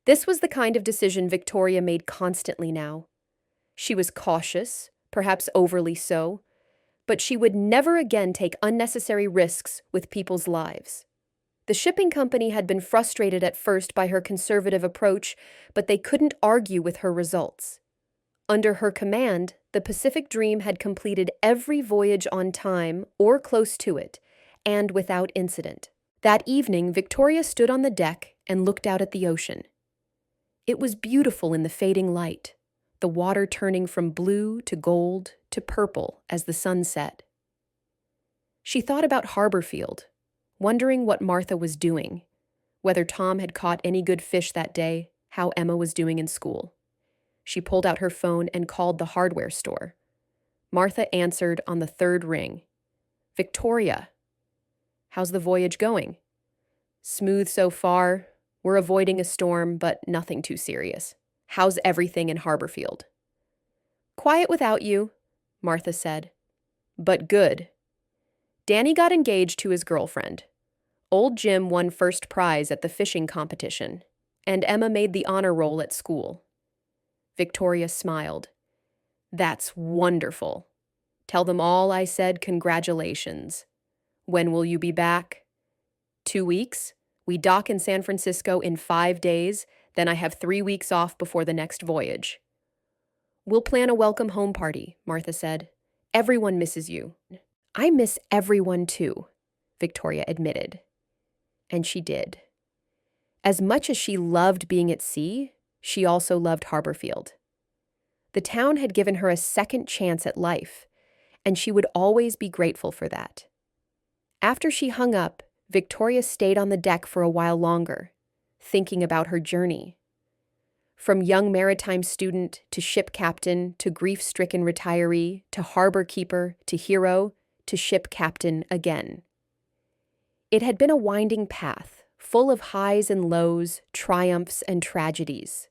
This was the kind of decision Victoria made constantly now. She was cautious, perhaps overly so, but she would never again take unnecessary risks with people's lives. The shipping company had been frustrated at first by her conservative approach, but they couldn't argue with her results. Under her command, the Pacific Dream had completed every voyage on time or close to it, and without incident. That evening, Victoria stood on the deck and looked out at the ocean. It was beautiful in the fading light, the water turning from blue to gold to purple as the sun set. She thought about Harborfield, wondering what Martha was doing, whether Tom had caught any good fish that day, how Emma was doing in school. She pulled out her phone and called the hardware store. Martha answered on the third ring. "Victoria. How's the voyage going?" "Smooth so far, We're avoiding a storm, but nothing too serious. How's everything in Harborfield? Quiet without you, Martha said. But good. Danny got engaged to his girlfriend. Old Jim won first prize at the fishing competition, and Emma made the honor roll at school. Victoria smiled. That's wonderful. Tell them all I said congratulations. When will you be back? 2 weeks. We dock in San Francisco in 5 days, then I have 3 weeks off before the next voyage. We'll plan a welcome home party, Martha said. Everyone misses you. I miss everyone too, Victoria admitted. And she did. As much as she loved being at sea, she also loved Harborfield. The town had given her a second chance at life, and she would always be grateful for that. After she hung up, Victoria stayed on the deck for a while longer, thinking about her journey. From young maritime student to ship captain to grief-stricken retiree to harbor keeper to hero to ship captain again. It had been a winding path, full of highs and lows, triumphs and tragedies.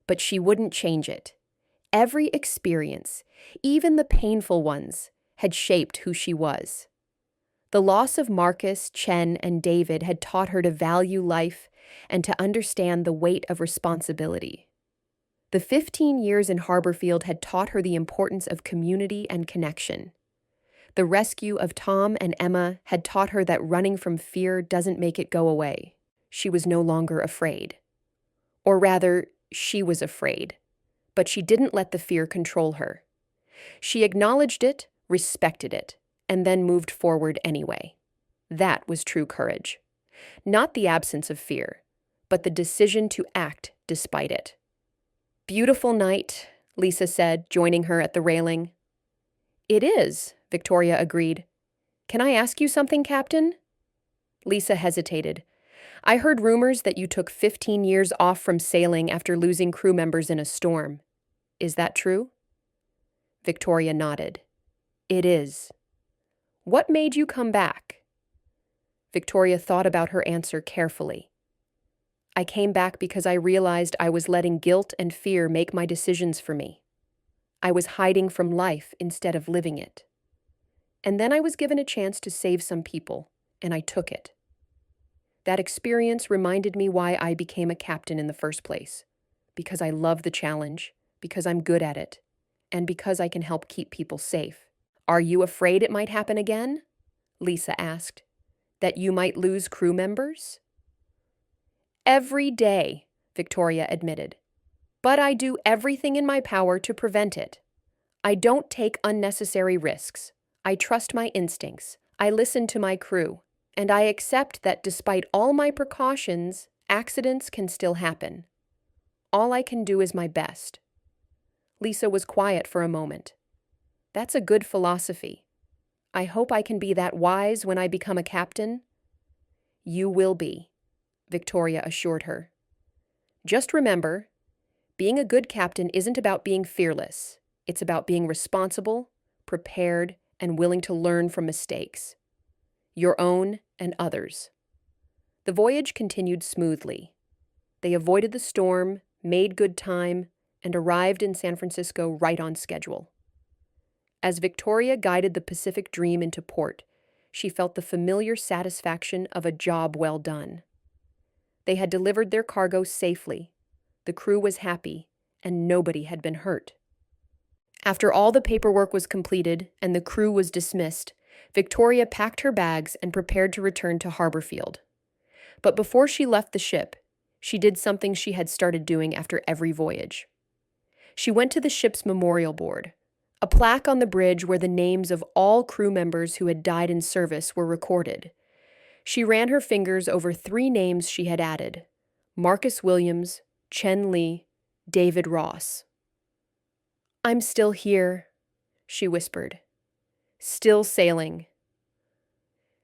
But she wouldn't change it. Every experience, even the painful ones, had shaped who she was. The loss of Marcus, Chen, and David had taught her to value life and to understand the weight of responsibility. The 15 years in Harborfield had taught her the importance of community and connection. The rescue of Tom and Emma had taught her that running from fear doesn't make it go away. She was no longer afraid. Or rather, she was afraid. But she didn't let the fear control her. She acknowledged it, respected it, and then moved forward anyway. That was true courage. Not the absence of fear, but the decision to act despite it. Beautiful night, Lisa said, joining her at the railing. It is, Victoria agreed. Can I ask you something, Captain? Lisa hesitated. I heard rumors that you took 15 years off from sailing after losing crew members in a storm. Is that true? Victoria nodded. It is. What made you come back? Victoria thought about her answer carefully. I came back because I realized I was letting guilt and fear make my decisions for me. I was hiding from life instead of living it. And then I was given a chance to save some people, and I took it. That experience reminded me why I became a captain in the first place. Because I love the challenge, because I'm good at it, and because I can help keep people safe. Are you afraid it might happen again? Lisa asked. That you might lose crew members? Every day, Victoria admitted. But I do everything in my power to prevent it. I don't take unnecessary risks. I trust my instincts. I listen to my crew. And I accept that despite all my precautions, accidents can still happen. All I can do is my best. Lisa was quiet for a moment. That's a good philosophy. I hope I can be that wise when I become a captain. You will be, Victoria assured her. Just remember, being a good captain isn't about being fearless. It's about being responsible, prepared, and willing to learn from mistakes. Your own and others. The voyage continued smoothly. They avoided the storm, made good time, and arrived in San Francisco right on schedule. As Victoria guided the Pacific Dream into port, she felt the familiar satisfaction of a job well done. They had delivered their cargo safely, the crew was happy, and nobody had been hurt. After all the paperwork was completed and the crew was dismissed, Victoria packed her bags and prepared to return to Harborfield. But before she left the ship, she did something she had started doing after every voyage. She went to the ship's memorial board, a plaque on the bridge where the names of all crew members who had died in service were recorded. She ran her fingers over 3 names she had added: Marcus Williams, Chen Li, David Ross. I'm still here, she whispered. Still sailing.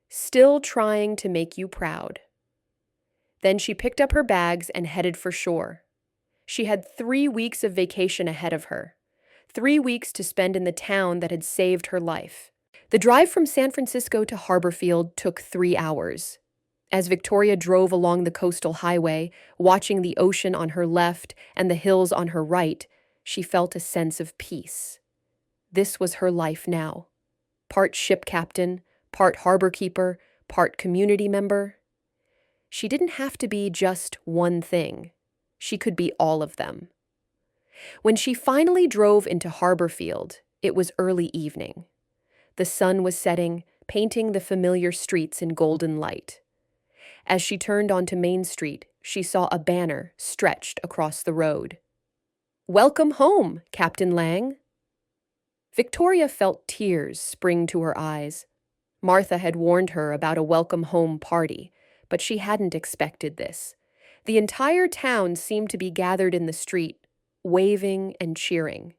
Still trying to make you proud. Then she picked up her bags and headed for shore. She had 3 weeks of vacation ahead of her. 3 weeks to spend in the town that had saved her life. The drive from San Francisco to Harborfield took 3 hours. As Victoria drove along the coastal highway, watching the ocean on her left and the hills on her right, she felt a sense of peace. This was her life now. Part ship captain, part harbor keeper, part community member. She didn't have to be just one thing. She could be all of them. When she finally drove into Harborfield, it was early evening. The sun was setting, painting the familiar streets in golden light. As she turned onto Main Street, she saw a banner stretched across the road. "Welcome home, Captain Lang." Victoria felt tears spring to her eyes. Martha had warned her about a welcome home party, but she hadn't expected this. The entire town seemed to be gathered in the street, waving and cheering.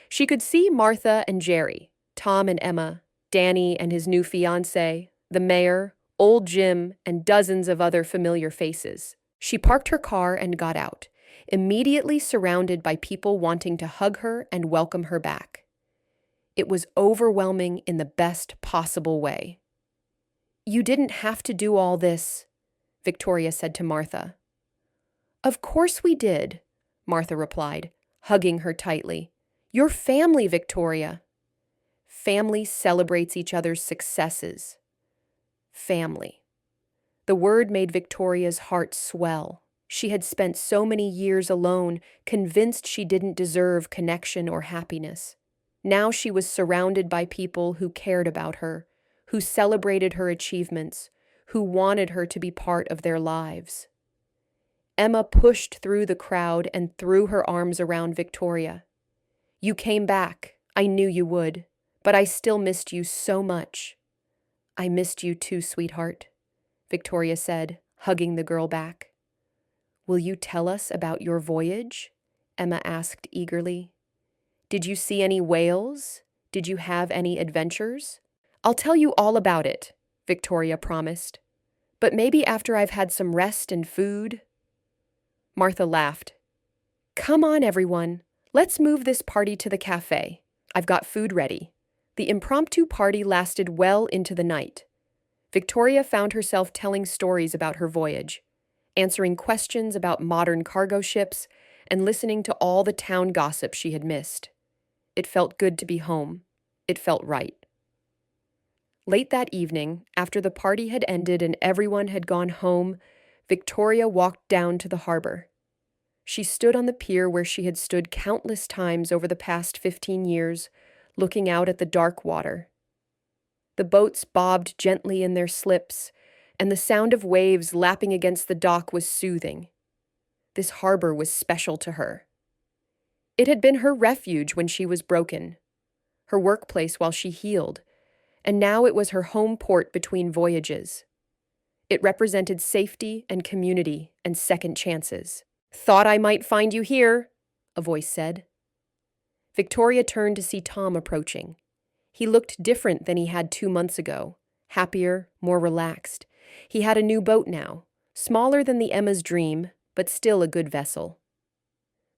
She could see Martha and Jerry, Tom and Emma, Danny and his new fiancé, the mayor, old Jim, and dozens of other familiar faces. She parked her car and got out, immediately surrounded by people wanting to hug her and welcome her back. It was overwhelming in the best possible way. "You didn't have to do all this," Victoria said to Martha. "Of course we did," Martha replied, hugging her tightly. "You're family, Victoria." Family celebrates each other's successes. Family. The word made Victoria's heart swell. She had spent so many years alone, convinced she didn't deserve connection or happiness. Now she was surrounded by people who cared about her, who celebrated her achievements, who wanted her to be part of their lives. Emma pushed through the crowd and threw her arms around Victoria. "You came back. I knew you would, but I still missed you so much." "I missed you too, sweetheart," Victoria said, hugging the girl back. "Will you tell us about your voyage?" Emma asked eagerly. "Did you see any whales? Did you have any adventures?" "I'll tell you all about it," Victoria promised. "But maybe after I've had some rest and food." Martha laughed. "Come on, everyone. Let's move this party to the cafe. I've got food ready." The impromptu party lasted well into the night. Victoria found herself telling stories about her voyage, answering questions about modern cargo ships, and listening to all the town gossip she had missed. It felt good to be home. It felt right. Late that evening, after the party had ended and everyone had gone home, Victoria walked down to the harbor. She stood on the pier where she had stood countless times over the past 15 years, looking out at the dark water. The boats bobbed gently in their slips, and the sound of waves lapping against the dock was soothing. This harbor was special to her. It had been her refuge when she was broken, her workplace while she healed, and now it was her home port between voyages. It represented safety and community and second chances. "Thought I might find you here," a voice said. Victoria turned to see Tom approaching. He looked different than he had 2 months ago, happier, more relaxed. He had a new boat now, smaller than the Emma's Dream, but still a good vessel.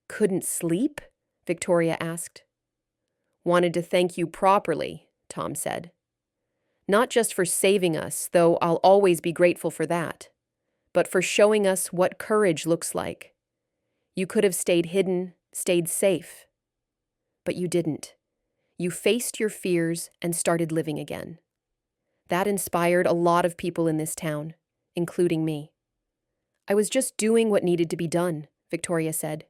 "Couldn't sleep?" Victoria asked. "Wanted to thank you properly," Tom said. "Not just for saving us, though I'll always be grateful for that, but for showing us what courage looks like. You could have stayed hidden, stayed safe. But you didn't. You faced your fears and started living again. That inspired a lot of people in this town, including me." "I was just doing what needed to be done," Victoria said.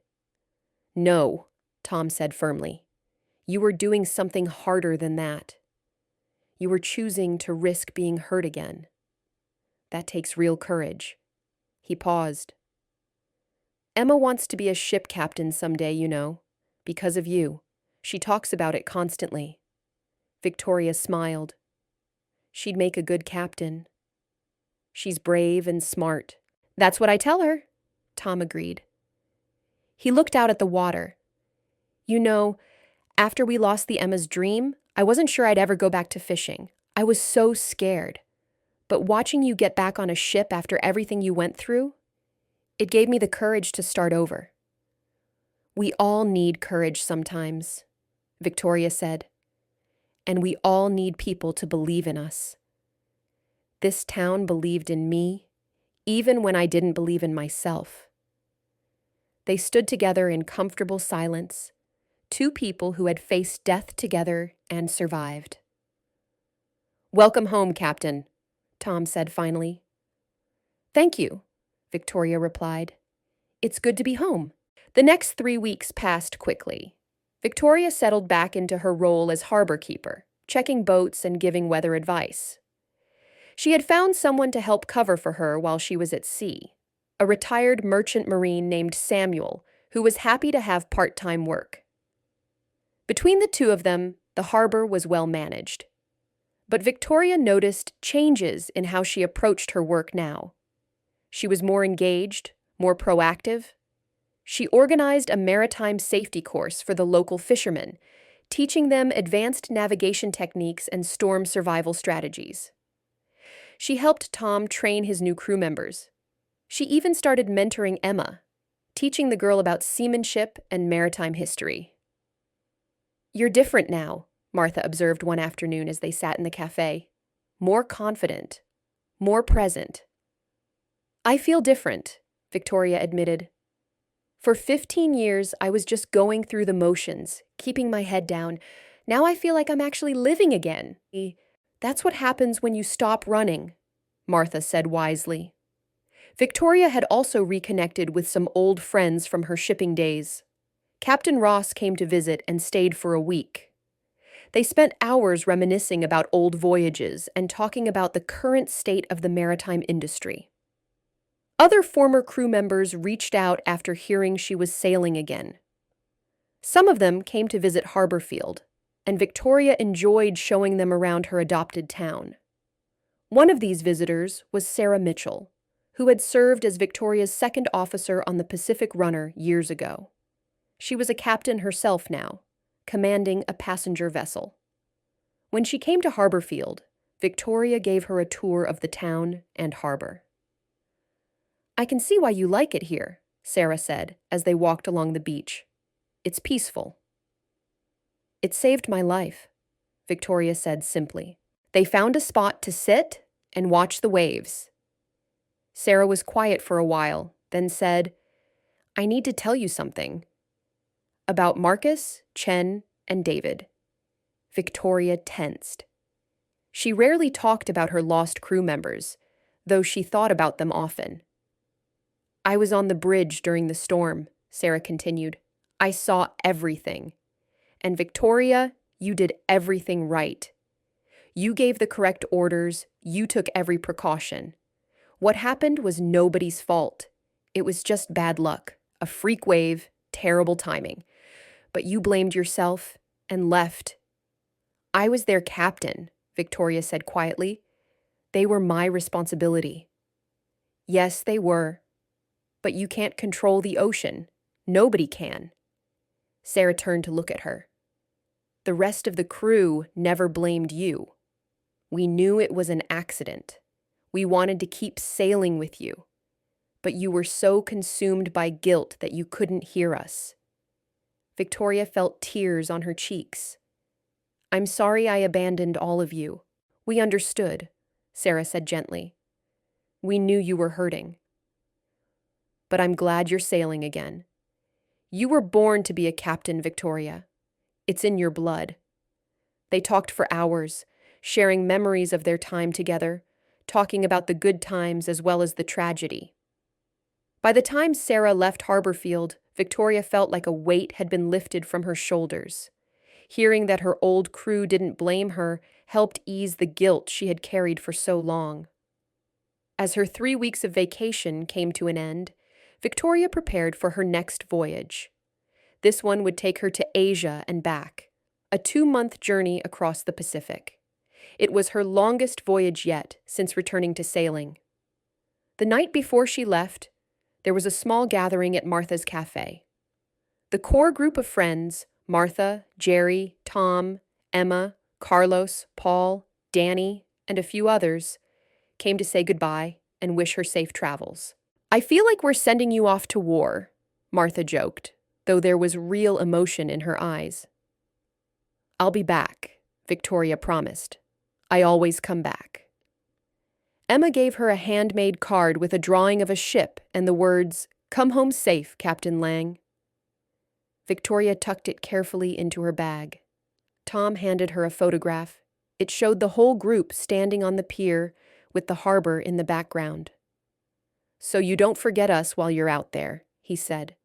"No," Tom said firmly. "You were doing something harder than that. You were choosing to risk being hurt again. That takes real courage." He paused. "Emma wants to be a ship captain someday, you know, because of you. She talks about it constantly." Victoria smiled. "She'd make a good captain. She's brave and smart." "That's what I tell her," Tom agreed. He looked out at the water. "You know, after we lost the Emma's Dream, I wasn't sure I'd ever go back to fishing. I was so scared. But watching you get back on a ship after everything you went through, it gave me the courage to start over." "We all need courage sometimes," Victoria said. "And we all need people to believe in us." This town believed in me, even when I didn't believe in myself. They stood together in comfortable silence, two people who had faced death together and survived. "Welcome home, Captain," Tom said finally. "Thank you," Victoria replied. "It's good to be home." The next 3 weeks passed quickly. Victoria settled back into her role as harbor keeper, checking boats and giving weather advice. She had found someone to help cover for her while she was at sea, a retired merchant marine named Samuel, who was happy to have part-time work. Between the two of them, the harbor was well managed. But Victoria noticed changes in how she approached her work now. She was more engaged, more proactive. She organized a maritime safety course for the local fishermen, teaching them advanced navigation techniques and storm survival strategies. She helped Tom train his new crew members. She even started mentoring Emma, teaching the girl about seamanship and maritime history. "You're different now," Martha observed one afternoon as they sat in the cafe. "More confident, more present." "I feel different," Victoria admitted. "For 15 years, I was just going through the motions, keeping my head down. Now I feel like I'm actually living again." "That's what happens when you stop running," Martha said wisely. Victoria had also reconnected with some old friends from her shipping days. Captain Ross came to visit and stayed for a week. They spent hours reminiscing about old voyages and talking about the current state of the maritime industry. Other former crew members reached out after hearing she was sailing again. Some of them came to visit Harborfield, and Victoria enjoyed showing them around her adopted town. One of these visitors was Sarah Mitchell, who had served as Victoria's second officer on the Pacific Runner years ago. She was a captain herself now, commanding a passenger vessel. When she came to Harborfield, Victoria gave her a tour of the town and harbor. "I can see why you like it here," Sarah said as they walked along the beach. "It's peaceful." "It saved my life," Victoria said simply. They found a spot to sit and watch the waves. Sarah was quiet for a while, then said, "I need to tell you something. About Marcus, Chen, and David." Victoria tensed. She rarely talked about her lost crew members, though she thought about them often. "I was on the bridge during the storm," Sarah continued. "I saw everything. And Victoria, you did everything right. You gave the correct orders, you took every precaution. What happened was nobody's fault. It was just bad luck, a freak wave, terrible timing. But you blamed yourself and left." "I was their captain," Victoria said quietly. "They were my responsibility." "Yes, they were. But you can't control the ocean. Nobody can." Sarah turned to look at her. "The rest of the crew never blamed you. We knew it was an accident. We wanted to keep sailing with you. But you were so consumed by guilt that you couldn't hear us." Victoria felt tears on her cheeks. "I'm sorry I abandoned all of you. We understood," Sarah said gently. "We knew you were hurting. But I'm glad you're sailing again. You were born to be a captain, Victoria. It's in your blood." They talked for hours, sharing memories of their time together, talking about the good times as well as the tragedy. By the time Sarah left Harborfield, Victoria felt like a weight had been lifted from her shoulders. Hearing that her old crew didn't blame her helped ease the guilt she had carried for so long. As her 3 weeks of vacation came to an end, Victoria prepared for her next voyage. This one would take her to Asia and back, a 2-month journey across the Pacific. It was her longest voyage yet since returning to sailing. The night before she left, there was a small gathering at Martha's cafe. The core group of friends, Martha, Jerry, Tom, Emma, Carlos, Paul, Danny, and a few others, came to say goodbye and wish her safe travels. "I feel like we're sending you off to war," Martha joked, though there was real emotion in her eyes. "I'll be back," Victoria promised. "I always come back." Emma gave her a handmade card with a drawing of a ship and the words, "Come home safe, Captain Lang." Victoria tucked it carefully into her bag. Tom handed her a photograph. It showed the whole group standing on the pier with the harbor in the background. "So you don't forget us while you're out there," he said.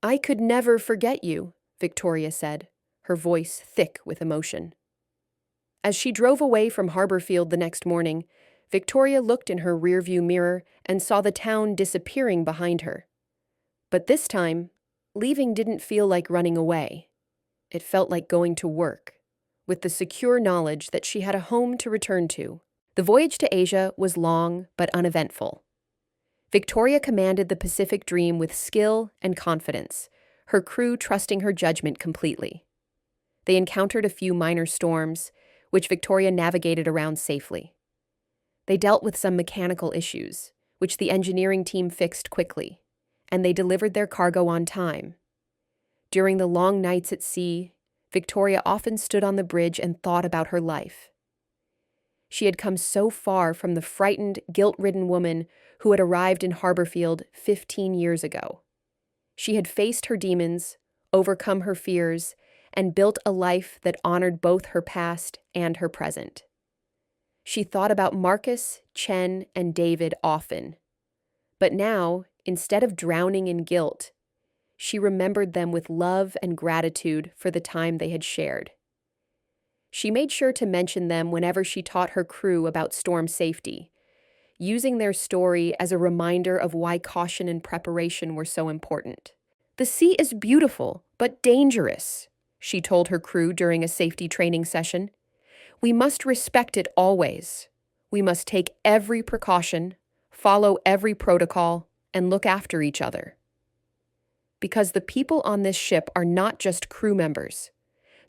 "I could never forget you," Victoria said, her voice thick with emotion. As she drove away from Harborfield the next morning, Victoria looked in her rearview mirror and saw the town disappearing behind her. But this time, leaving didn't feel like running away. It felt like going to work, with the secure knowledge that she had a home to return to. The voyage to Asia was long but uneventful. Victoria commanded the Pacific Dream with skill and confidence, her crew trusting her judgment completely. They encountered a few minor storms, which Victoria navigated around safely. They dealt with some mechanical issues, which the engineering team fixed quickly, and they delivered their cargo on time. During the long nights at sea, Victoria often stood on the bridge and thought about her life. She had come so far from the frightened, guilt-ridden woman who had arrived in Harborfield 15 years ago. She had faced her demons, overcome her fears, and built a life that honored both her past and her present. She thought about Marcus, Chen, and David often. But now, instead of drowning in guilt, she remembered them with love and gratitude for the time they had shared. She made sure to mention them whenever she taught her crew about storm safety, using their story as a reminder of why caution and preparation were so important. "The sea is beautiful, but dangerous," she told her crew during a safety training session. "We must respect it always. We must take every precaution, follow every protocol, and look after each other. Because the people on this ship are not just crew members.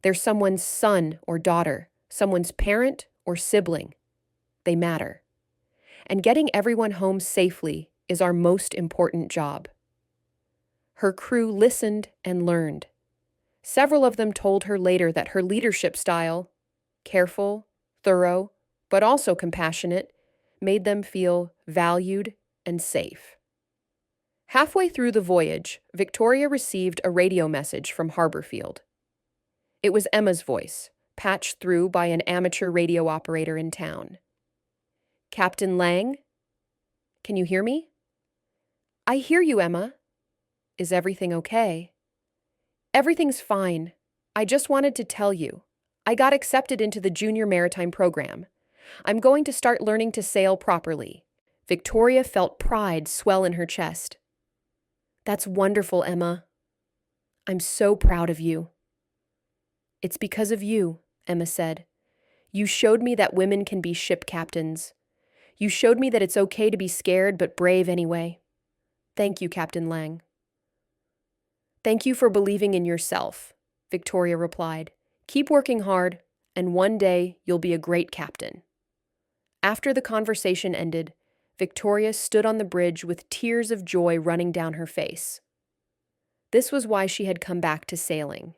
They're someone's son or daughter, someone's parent or sibling. They matter. And getting everyone home safely is our most important job." Her crew listened and learned. Several of them told her later that her leadership style, careful, thorough, but also compassionate, made them feel valued and safe. Halfway through the voyage, Victoria received a radio message from Harborfield. It was Emma's voice, patched through by an amateur radio operator in town. "Captain Lang? Can you hear me?" "I hear you, Emma." "Is everything okay?" "Everything's fine. I just wanted to tell you. I got accepted into the junior maritime program. I'm going to start learning to sail properly." Victoria felt pride swell in her chest. "That's wonderful, Emma. I'm so proud of you." "It's because of you," Emma said. "You showed me that women can be ship captains. You showed me that it's okay to be scared but brave anyway. Thank you, Captain Lang." "Thank you for believing in yourself," Victoria replied. "Keep working hard, and one day you'll be a great captain." After the conversation ended, Victoria stood on the bridge with tears of joy running down her face. This was why she had come back to sailing.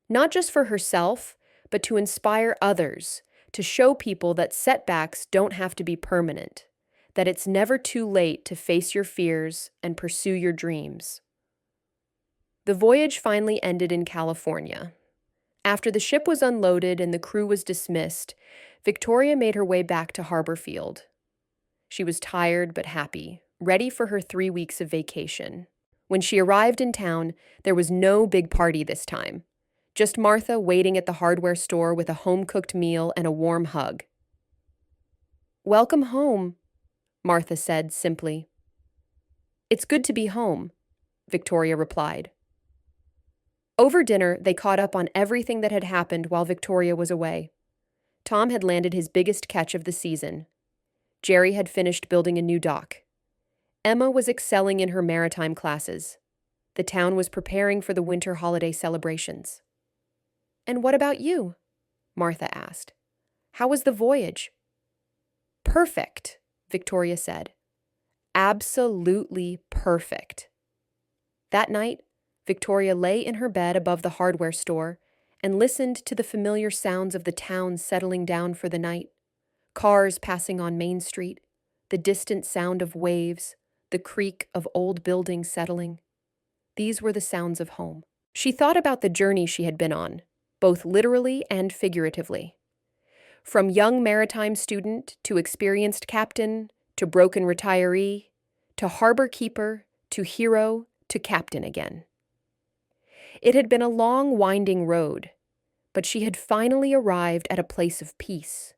Not just for herself, but to inspire others, to show people that setbacks don't have to be permanent, that it's never too late to face your fears and pursue your dreams. The voyage finally ended in California. After the ship was unloaded and the crew was dismissed, Victoria made her way back to Harborfield. She was tired but happy, ready for her 3 weeks of vacation. When she arrived in town, there was no big party this time. Just Martha waiting at the hardware store with a home-cooked meal and a warm hug. "Welcome home," Martha said simply. "It's good to be home," Victoria replied. Over dinner, they caught up on everything that had happened while Victoria was away. Tom had landed his biggest catch of the season. Jerry had finished building a new dock. Emma was excelling in her maritime classes. The town was preparing for the winter holiday celebrations. "And what about you?" Martha asked. "How was the voyage?" "Perfect," Victoria said. "Absolutely perfect." That night, Victoria lay in her bed above the hardware store and listened to the familiar sounds of the town settling down for the night. Cars passing on Main Street, the distant sound of waves, the creak of old buildings settling. These were the sounds of home. She thought about the journey she had been on, both literally and figuratively. From young maritime student to experienced captain to broken retiree to harbor keeper to hero to captain again. It had been a long, winding road, but she had finally arrived at a place of peace.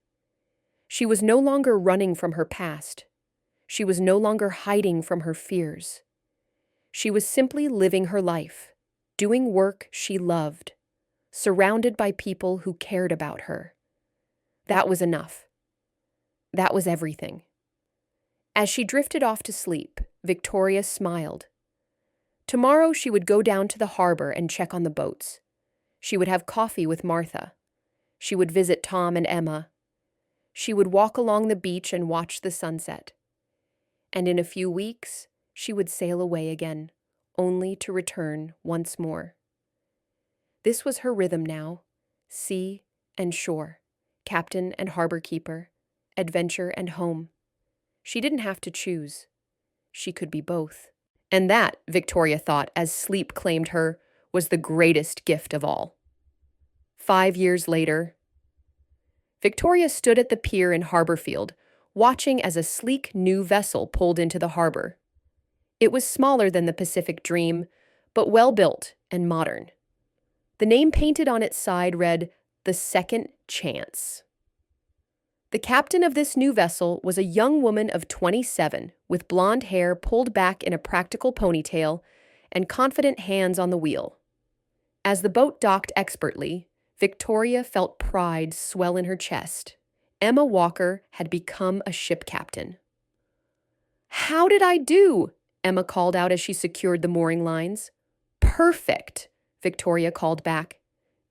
She was no longer running from her past. She was no longer hiding from her fears. She was simply living her life, doing work she loved, surrounded by people who cared about her. That was enough. That was everything. As she drifted off to sleep, Victoria smiled. Tomorrow she would go down to the harbor and check on the boats. She would have coffee with Martha. She would visit Tom and Emma. She would walk along the beach and watch the sunset. And in a few weeks, she would sail away again, only to return once more. This was her rhythm now, sea and shore, captain and harbor keeper, adventure and home. She didn't have to choose. She could be both. And that, Victoria thought, as sleep claimed her, was the greatest gift of all. 5 years later, Victoria stood at the pier in Harborfield, watching as a sleek new vessel pulled into the harbor. It was smaller than the Pacific Dream, but well-built and modern. The name painted on its side read, "The Second Chance." The captain of this new vessel was a young woman of 27, with blonde hair pulled back in a practical ponytail and confident hands on the wheel. As the boat docked expertly, Victoria felt pride swell in her chest. Emma Walker had become a ship captain. "How did I do?" Emma called out as she secured the mooring lines. "Perfect," Victoria called back.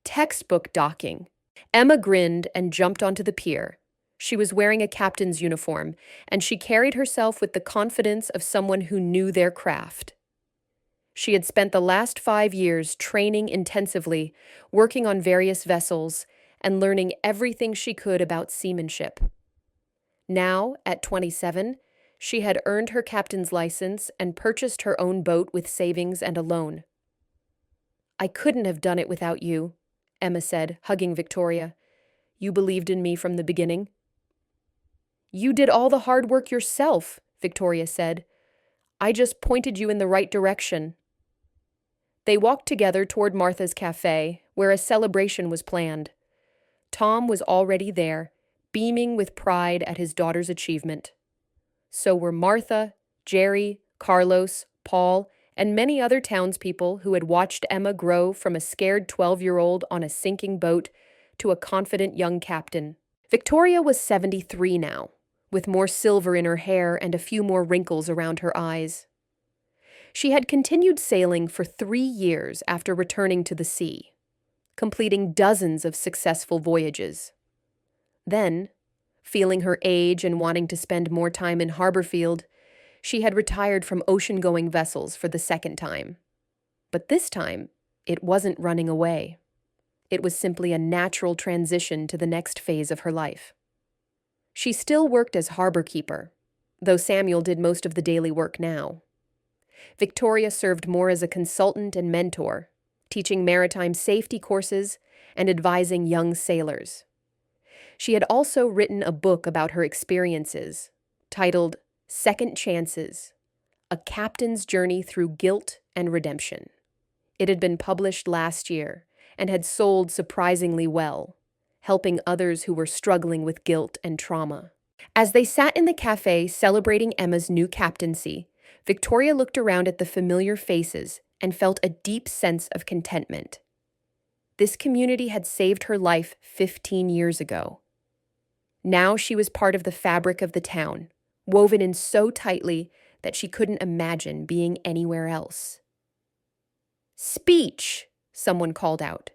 "Textbook docking." Emma grinned and jumped onto the pier. She was wearing a captain's uniform, and she carried herself with the confidence of someone who knew their craft. She had spent the last 5 years training intensively, working on various vessels, and learning everything she could about seamanship. Now, at 27, she had earned her captain's license and purchased her own boat with savings and a loan. "I couldn't have done it without you," Emma said, hugging Victoria. "You believed in me from the beginning." "You did all the hard work yourself," Victoria said. "I just pointed you in the right direction." They walked together toward Martha's cafe, where a celebration was planned. Tom was already there, beaming with pride at his daughter's achievement. So were Martha, Jerry, Carlos, Paul, and many other townspeople who had watched Emma grow from a scared 12-year-old on a sinking boat to a confident young captain. Victoria was 73 now, with more silver in her hair and a few more wrinkles around her eyes. She had continued sailing for 3 years after returning to the sea, completing dozens of successful voyages. Then, feeling her age and wanting to spend more time in Harborfield, she had retired from ocean-going vessels for the second time. But this time, it wasn't running away. It was simply a natural transition to the next phase of her life. She still worked as harbor keeper, though Samuel did most of the daily work now. Victoria served more as a consultant and mentor, teaching maritime safety courses and advising young sailors. She had also written a book about her experiences, titled Second Chances, A Captain's Journey Through Guilt and Redemption. It had been published last year and had sold surprisingly well, helping others who were struggling with guilt and trauma. As they sat in the cafe celebrating Emma's new captaincy, Victoria looked around at the familiar faces and felt a deep sense of contentment. This community had saved her life 15 years ago. Now she was part of the fabric of the town, woven in so tightly that she couldn't imagine being anywhere else. "Speech!" someone called out.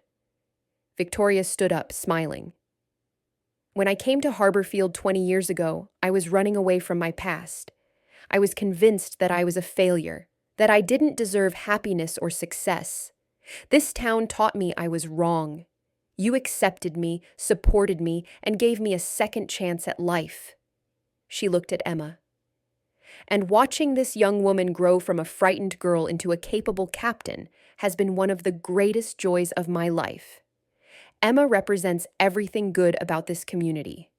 Victoria stood up, smiling. "When I came to Harborfield 20 years ago, I was running away from my past. I was convinced that I was a failure, that I didn't deserve happiness or success. This town taught me I was wrong. You accepted me, supported me, and gave me a second chance at life." She looked at Emma. "And watching this young woman grow from a frightened girl into a capable captain has been one of the greatest joys of my life. Emma represents everything good about this community: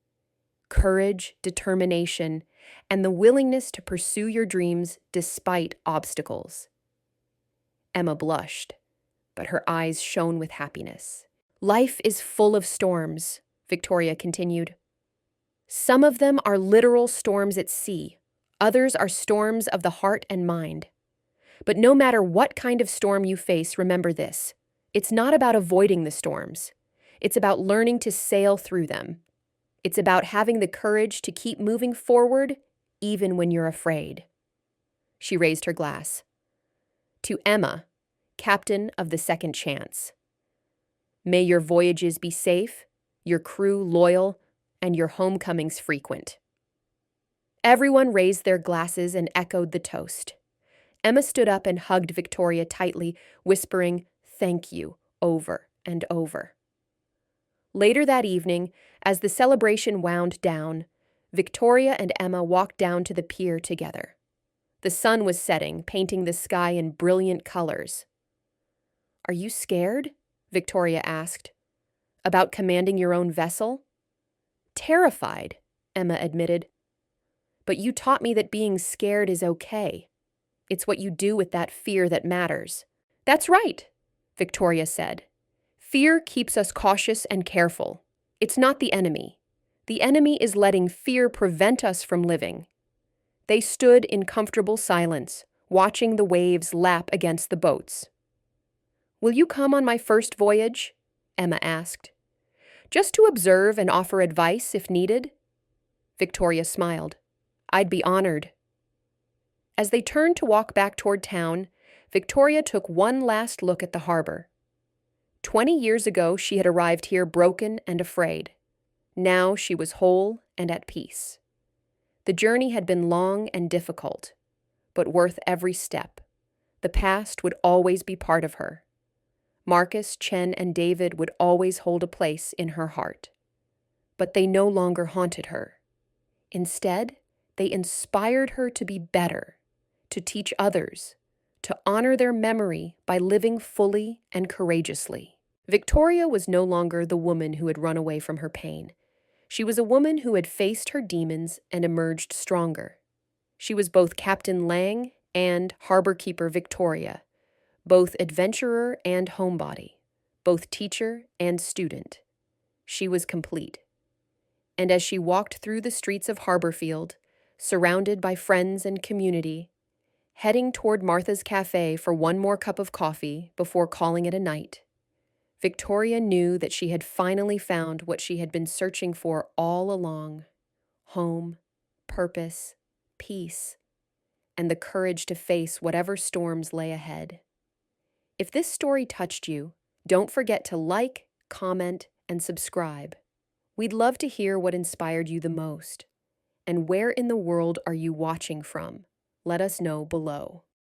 courage, determination, and the willingness to pursue your dreams despite obstacles." Emma blushed, but her eyes shone with happiness. "Life is full of storms," Victoria continued. "Some of them are literal storms at sea. Others are storms of the heart and mind. But no matter what kind of storm you face, remember this: it's not about avoiding the storms. It's about learning to sail through them. It's about having the courage to keep moving forward even when you're afraid." She raised her glass. "To Emma, captain of the Second Chance. May your voyages be safe, your crew loyal, and your homecomings frequent." Everyone raised their glasses and echoed the toast. Emma stood up and hugged Victoria tightly, whispering, "Thank you," over and over. Later that evening, as the celebration wound down, Victoria and Emma walked down to the pier together. The sun was setting, painting the sky in brilliant colors. "Are you scared?" Victoria asked. "About commanding your own vessel?" "Terrified," Emma admitted. "But you taught me that being scared is okay. It's what you do with that fear that matters." "That's right," Victoria said. "Fear keeps us cautious and careful. It's not the enemy. The enemy is letting fear prevent us from living." They stood in comfortable silence, watching the waves lap against the boats. "Will you come on my first voyage?" Emma asked. "Just to observe and offer advice if needed?" Victoria smiled. "I'd be honored." As they turned to walk back toward town, Victoria took one last look at the harbor. 20 years ago, she had arrived here broken and afraid. Now she was whole and at peace. The journey had been long and difficult, but worth every step. The past would always be part of her. Marcus, Chen, and David would always hold a place in her heart. But they no longer haunted her. Instead, they inspired her to be better, to teach others, to honor their memory by living fully and courageously. Victoria was no longer the woman who had run away from her pain. She was a woman who had faced her demons and emerged stronger. She was both Captain Lang and Harbor Keeper Victoria, both adventurer and homebody, both teacher and student. She was complete. And as she walked through the streets of Harborfield, surrounded by friends and community, heading toward Martha's Cafe for one more cup of coffee before calling it a night, Victoria knew that she had finally found what she had been searching for all along: home, purpose, peace, and the courage to face whatever storms lay ahead. If this story touched you, don't forget to like, comment, and subscribe. We'd love to hear what inspired you the most. And where in the world are you watching from? Let us know below.